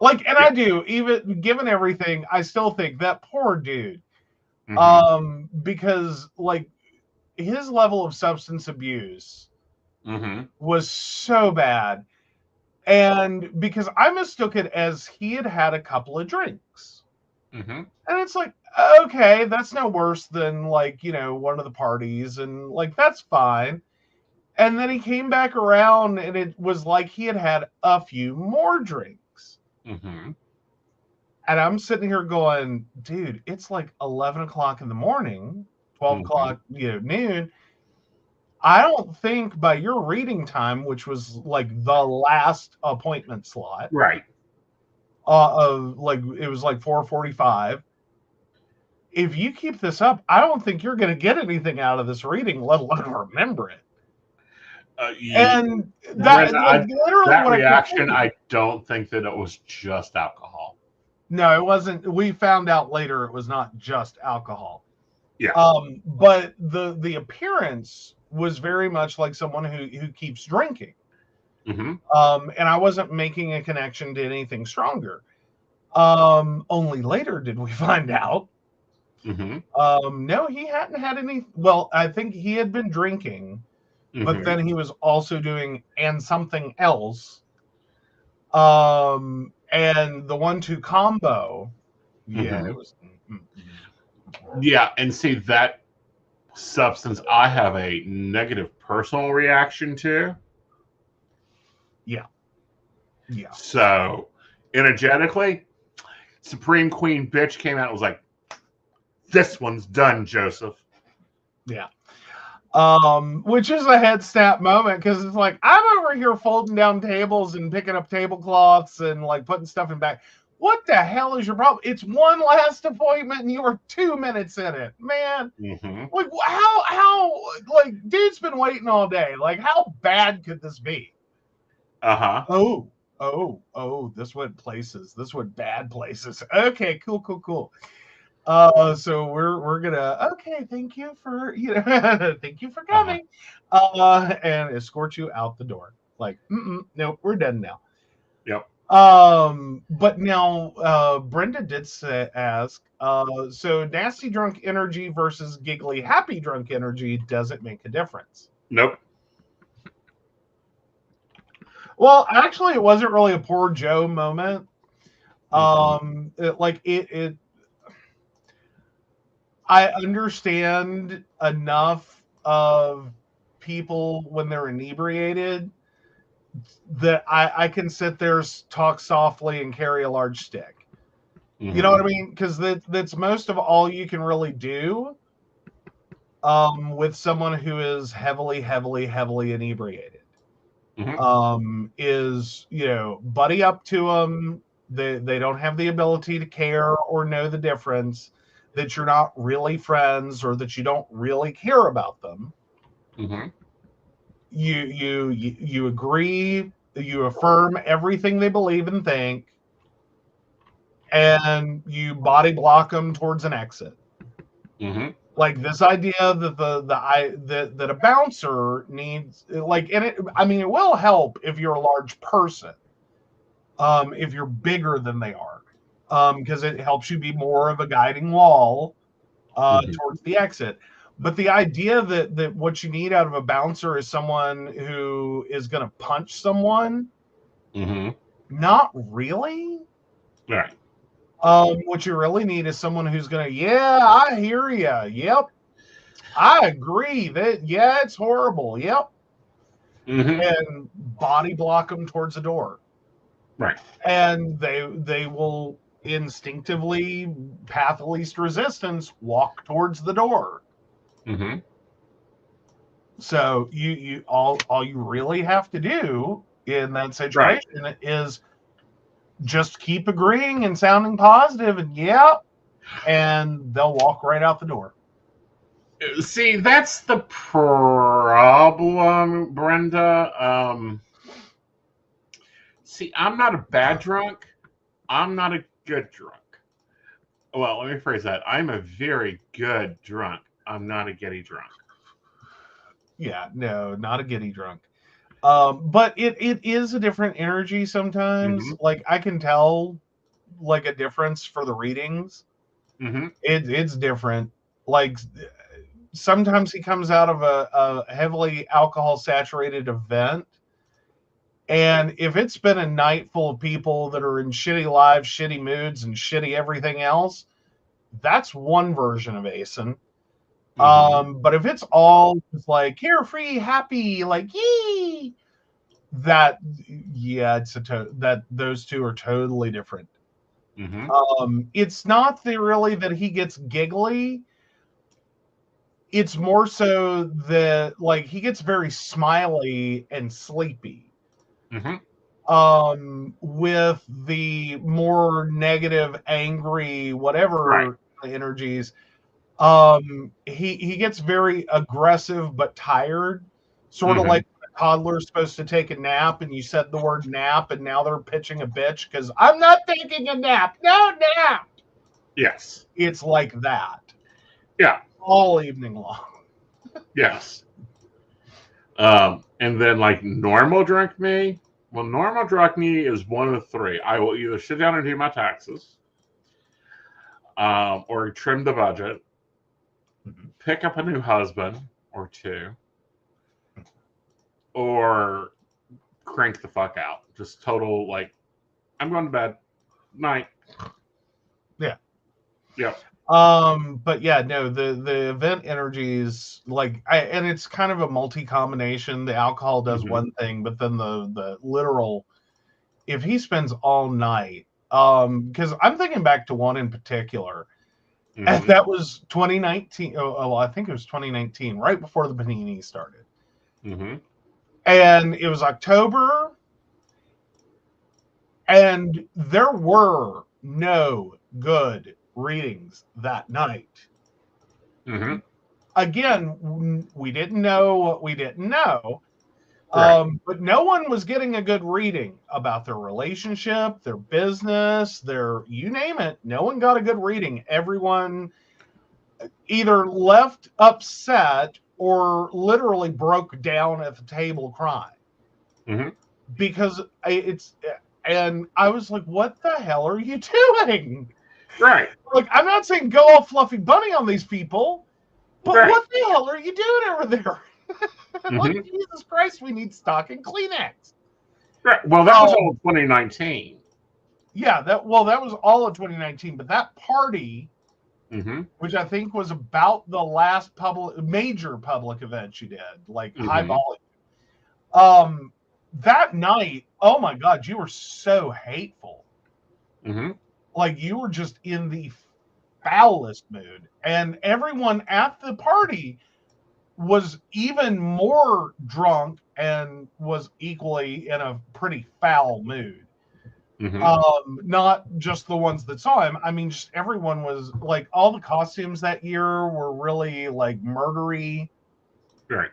Like, and Yeah. I do, even given everything, I still think that poor dude. Mm-hmm. Because like his level of substance abuse Mm-hmm. was so bad. And because I mistook it as he had had a couple of drinks. Mm-hmm. And it's like, okay, that's no worse than like, one of the parties. And like, that's fine. And then he came back around and it was like he had had a few more drinks. Mm-hmm. And I'm sitting here going, dude, it's like 11 o'clock in the morning, 12 o'clock, noon. I don't think by your reading time, which was like the last appointment slot, Right. of like it was like 4:45. If you keep this up, I don't think you're going to get anything out of this reading, let alone remember it. And that that reaction, I don't think that it was just alcohol. No, it wasn't. We found out later it was not just alcohol. Yeah. But the appearance was very much like someone who keeps drinking. Mm-hmm. And I wasn't making a connection to anything stronger. Only later did we find out. Mm-hmm. No, he hadn't had any. Well, I think he had been drinking but Mhm. then he was also doing and something else. And the 1-2 combo, yeah, it Mhm. was. Yeah, and see that substance I have a negative personal reaction to. Yeah, yeah. So energetically, Supreme Queen bitch came out and was like, this one's done, Joseph. Yeah. Which is a head snap moment because it's like I'm over here folding down tables and picking up tablecloths and like putting stuff in back. What the hell is your problem? It's one last appointment and you were 2 minutes in it, man. Mm-hmm. Like how like dude's been waiting all day. Like how bad could this be? Uh-huh. Oh, this went places. This went bad places. Okay, cool. So we're gonna thank you for thank you for Uh-huh. coming. And escort you out the door. Like, nope, we're done now. Yep. But now Brenda did ask, so nasty drunk energy versus giggly happy drunk energy, does it make a difference? Nope. Well, actually, it wasn't really a poor Joe moment. It I understand enough of people when they're inebriated that I can sit there, talk softly, and carry a large stick. Mm-hmm. You know what I mean? Because that's most of all you can really do with someone who is heavily inebriated. Is buddy up to them. They don't have the ability to care or know the difference, that you're not really friends or that you don't really care about them. Mm-hmm. You agree, you affirm everything they believe and think, and you body block them towards an exit. Mm-hmm. Like this idea that that a bouncer needs, like, and it will help if you're a large person, if you're bigger than they are, because it helps you be more of a guiding wall towards the exit. But the idea that what you need out of a bouncer is someone who is going to punch someone, Mm-hmm. not really. All right. What you really need is someone who's going to, yeah, I hear you. Yep. I agree that, yeah, it's horrible. Yep. Mm-hmm. And body block them towards the door. Right. And they will instinctively, path of least resistance, walk towards the door. Mm-hmm. So you all you really have to do in that situation is just keep agreeing and sounding positive, and and they'll walk right out the door. See, that's the problem, Brenda. See, I'm not a bad drunk. I'm not a good drunk. Well, let me phrase that. I'm a very good drunk. I'm not a giddy drunk. Yeah, no, not a giddy drunk. But it is a different energy sometimes. Mm-hmm. Like I can tell like a difference for the readings. Mm-hmm. It's different. Like sometimes he comes out of a heavily alcohol saturated event. And if it's been a night full of people that are in shitty lives, shitty moods, and shitty everything else, that's one version of Aeson. But if it's all just like carefree, happy, like yee, that it's that those two are totally different. Mm-hmm. It's not really that he gets giggly. It's more so that like he gets very smiley and sleepy. Mm-hmm. With the more negative, angry, Right. whatever energies, he gets very aggressive but tired, sort of Mm-hmm. like when a toddler's supposed to take a nap and you said the word nap and now they're pitching a bitch because I'm not taking a nap. No nap. Yes. It's like that Yeah. all evening long. Yes. And then like normal drunk me. Well, normal drunk me is one of three. I will either sit down and do my taxes, or trim the budget, pick up a new husband or two, or crank the fuck out. Just total, like, I'm going to bed. Night. Yeah. Yep. But yeah, no, the event energies, like, and it's kind of a multi combination. The alcohol does one thing, but then the literal, if he spends all night, because I'm thinking back to one in particular, and that was 2019. Oh, I think it was 2019, right before the panini started. And it was October, and there were no good readings that night. Again, we didn't know what we didn't know. But no one was getting a good reading about their relationship, their business, their, you name it. No one got a good reading. Everyone either left upset or literally broke down at the table crying. Because and I was like, what the hell are you doing? Right. Like, I'm not saying go all fluffy bunny on these people, but what the hell are you doing over there? Like, Jesus Christ, we need stock and Kleenex. Right. Well, that was all 2019. Yeah, that was all of 2019. But that party, which I think was about the last major public event you did, like high volume. That night, oh my God, you were so hateful. Like, you were just in the foulest mood, and everyone at the party was even more drunk and was equally in a pretty foul mood. Not just the ones that saw him. I mean, just everyone was like, all the costumes that year were really like murdery. Right.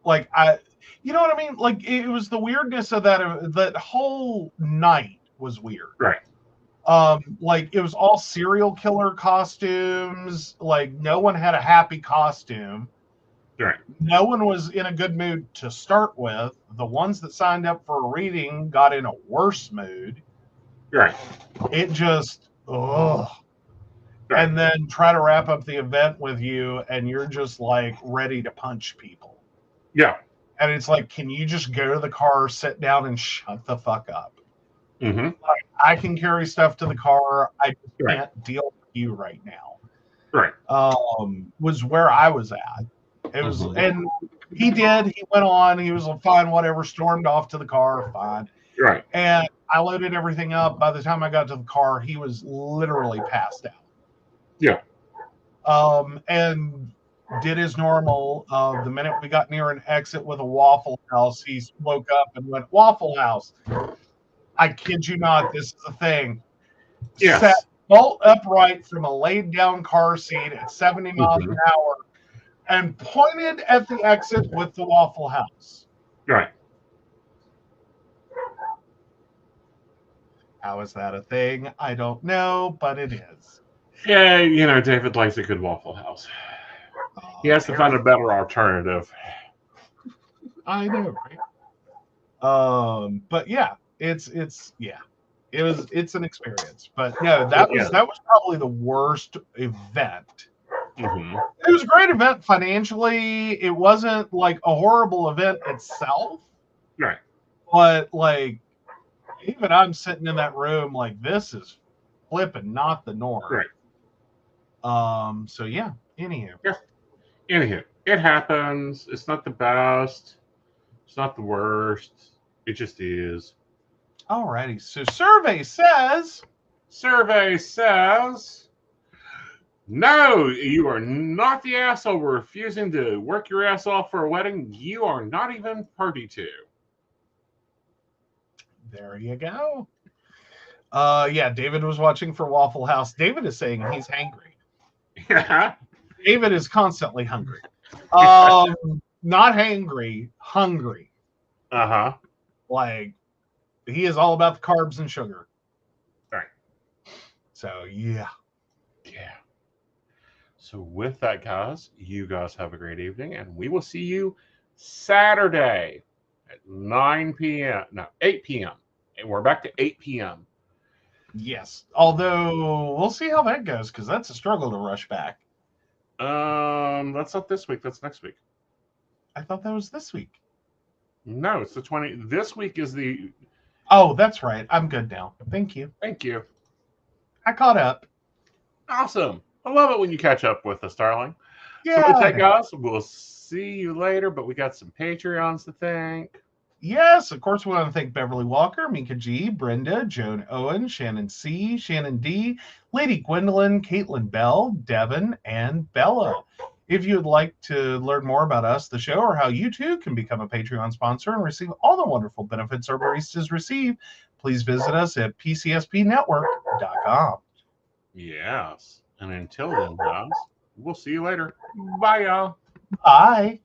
Like, you know what I mean? Like, it was the weirdness of that whole night was weird. Right. Like, it was all serial killer costumes. Like, no one had a happy costume. Right. No one was in a good mood to start with. The ones that signed up for a reading got in a worse mood. Right. It just, ugh. Right. And then try to wrap up the event with you, and you're just like ready to punch people. Yeah. And it's like, can you just go to the car, sit down, and shut the fuck up? Like, I can carry stuff to the car. I just can't deal with you right now. Right. Was where I was at. It was, and he went on, he was fine, whatever, stormed off to the car, fine. Right. And I loaded everything up. By the time I got to the car, he was literally passed out. Yeah. And did his normal. The minute we got near an exit with a Waffle House, he woke up and went, Waffle House. I kid you not, this is a thing. Yes. Sat bolt upright from a laid down car seat at 70 miles an hour and pointed at the exit with the Waffle House. Right. How is that a thing? I don't know, but it is. Yeah, you know, David likes a good Waffle House. He has to find a better alternative. I know, right? But yeah, it's an experience. But no, that was probably the worst event. It was a great event financially. It wasn't like a horrible event itself. Right. But like, even I'm sitting in that room like, this is flipping not the norm. Right. So yeah, anywho. Yeah. Anywho, it happens. It's not the best. It's not the worst. It just is. Alrighty. So survey says, no, you are not the asshole refusing to work your ass off for a wedding you are not even party to. There you go. Yeah, David was watching for Waffle House. David is saying he's hangry. Yeah. David is constantly hungry. Not hangry, hungry. Like, he is all about the carbs and sugar. Right. So, yeah. Yeah. So with that, guys, you guys have a great evening, and we will see you Saturday at 9 p.m. No, 8 p.m. And we're back to 8 p.m. Yes. Although, we'll see how that goes, because that's a struggle to rush back. That's not this week. That's next week. I thought that was this week. No, it's the 20. This week is the. Oh, that's right. I'm good now. Thank you. Thank you. I caught up. Awesome. I love it when you catch up with us, darling. So we Yeah, I take know. us. We'll see you later, but we got some Patreons to thank. Yes, of course, we want to thank Beverly Walker, Mika G, Brenda, Joan Owen, Shannon C, Shannon D, Lady Gwendolyn, Caitlin Bell, Devin, and Bella. If you would like to learn more about us, the show, or how you too can become a Patreon sponsor and receive all the wonderful benefits our baristas receive, please visit us at pcspnetwork.com. Yes. And until then, guys, we'll see you later. Bye, y'all. Bye.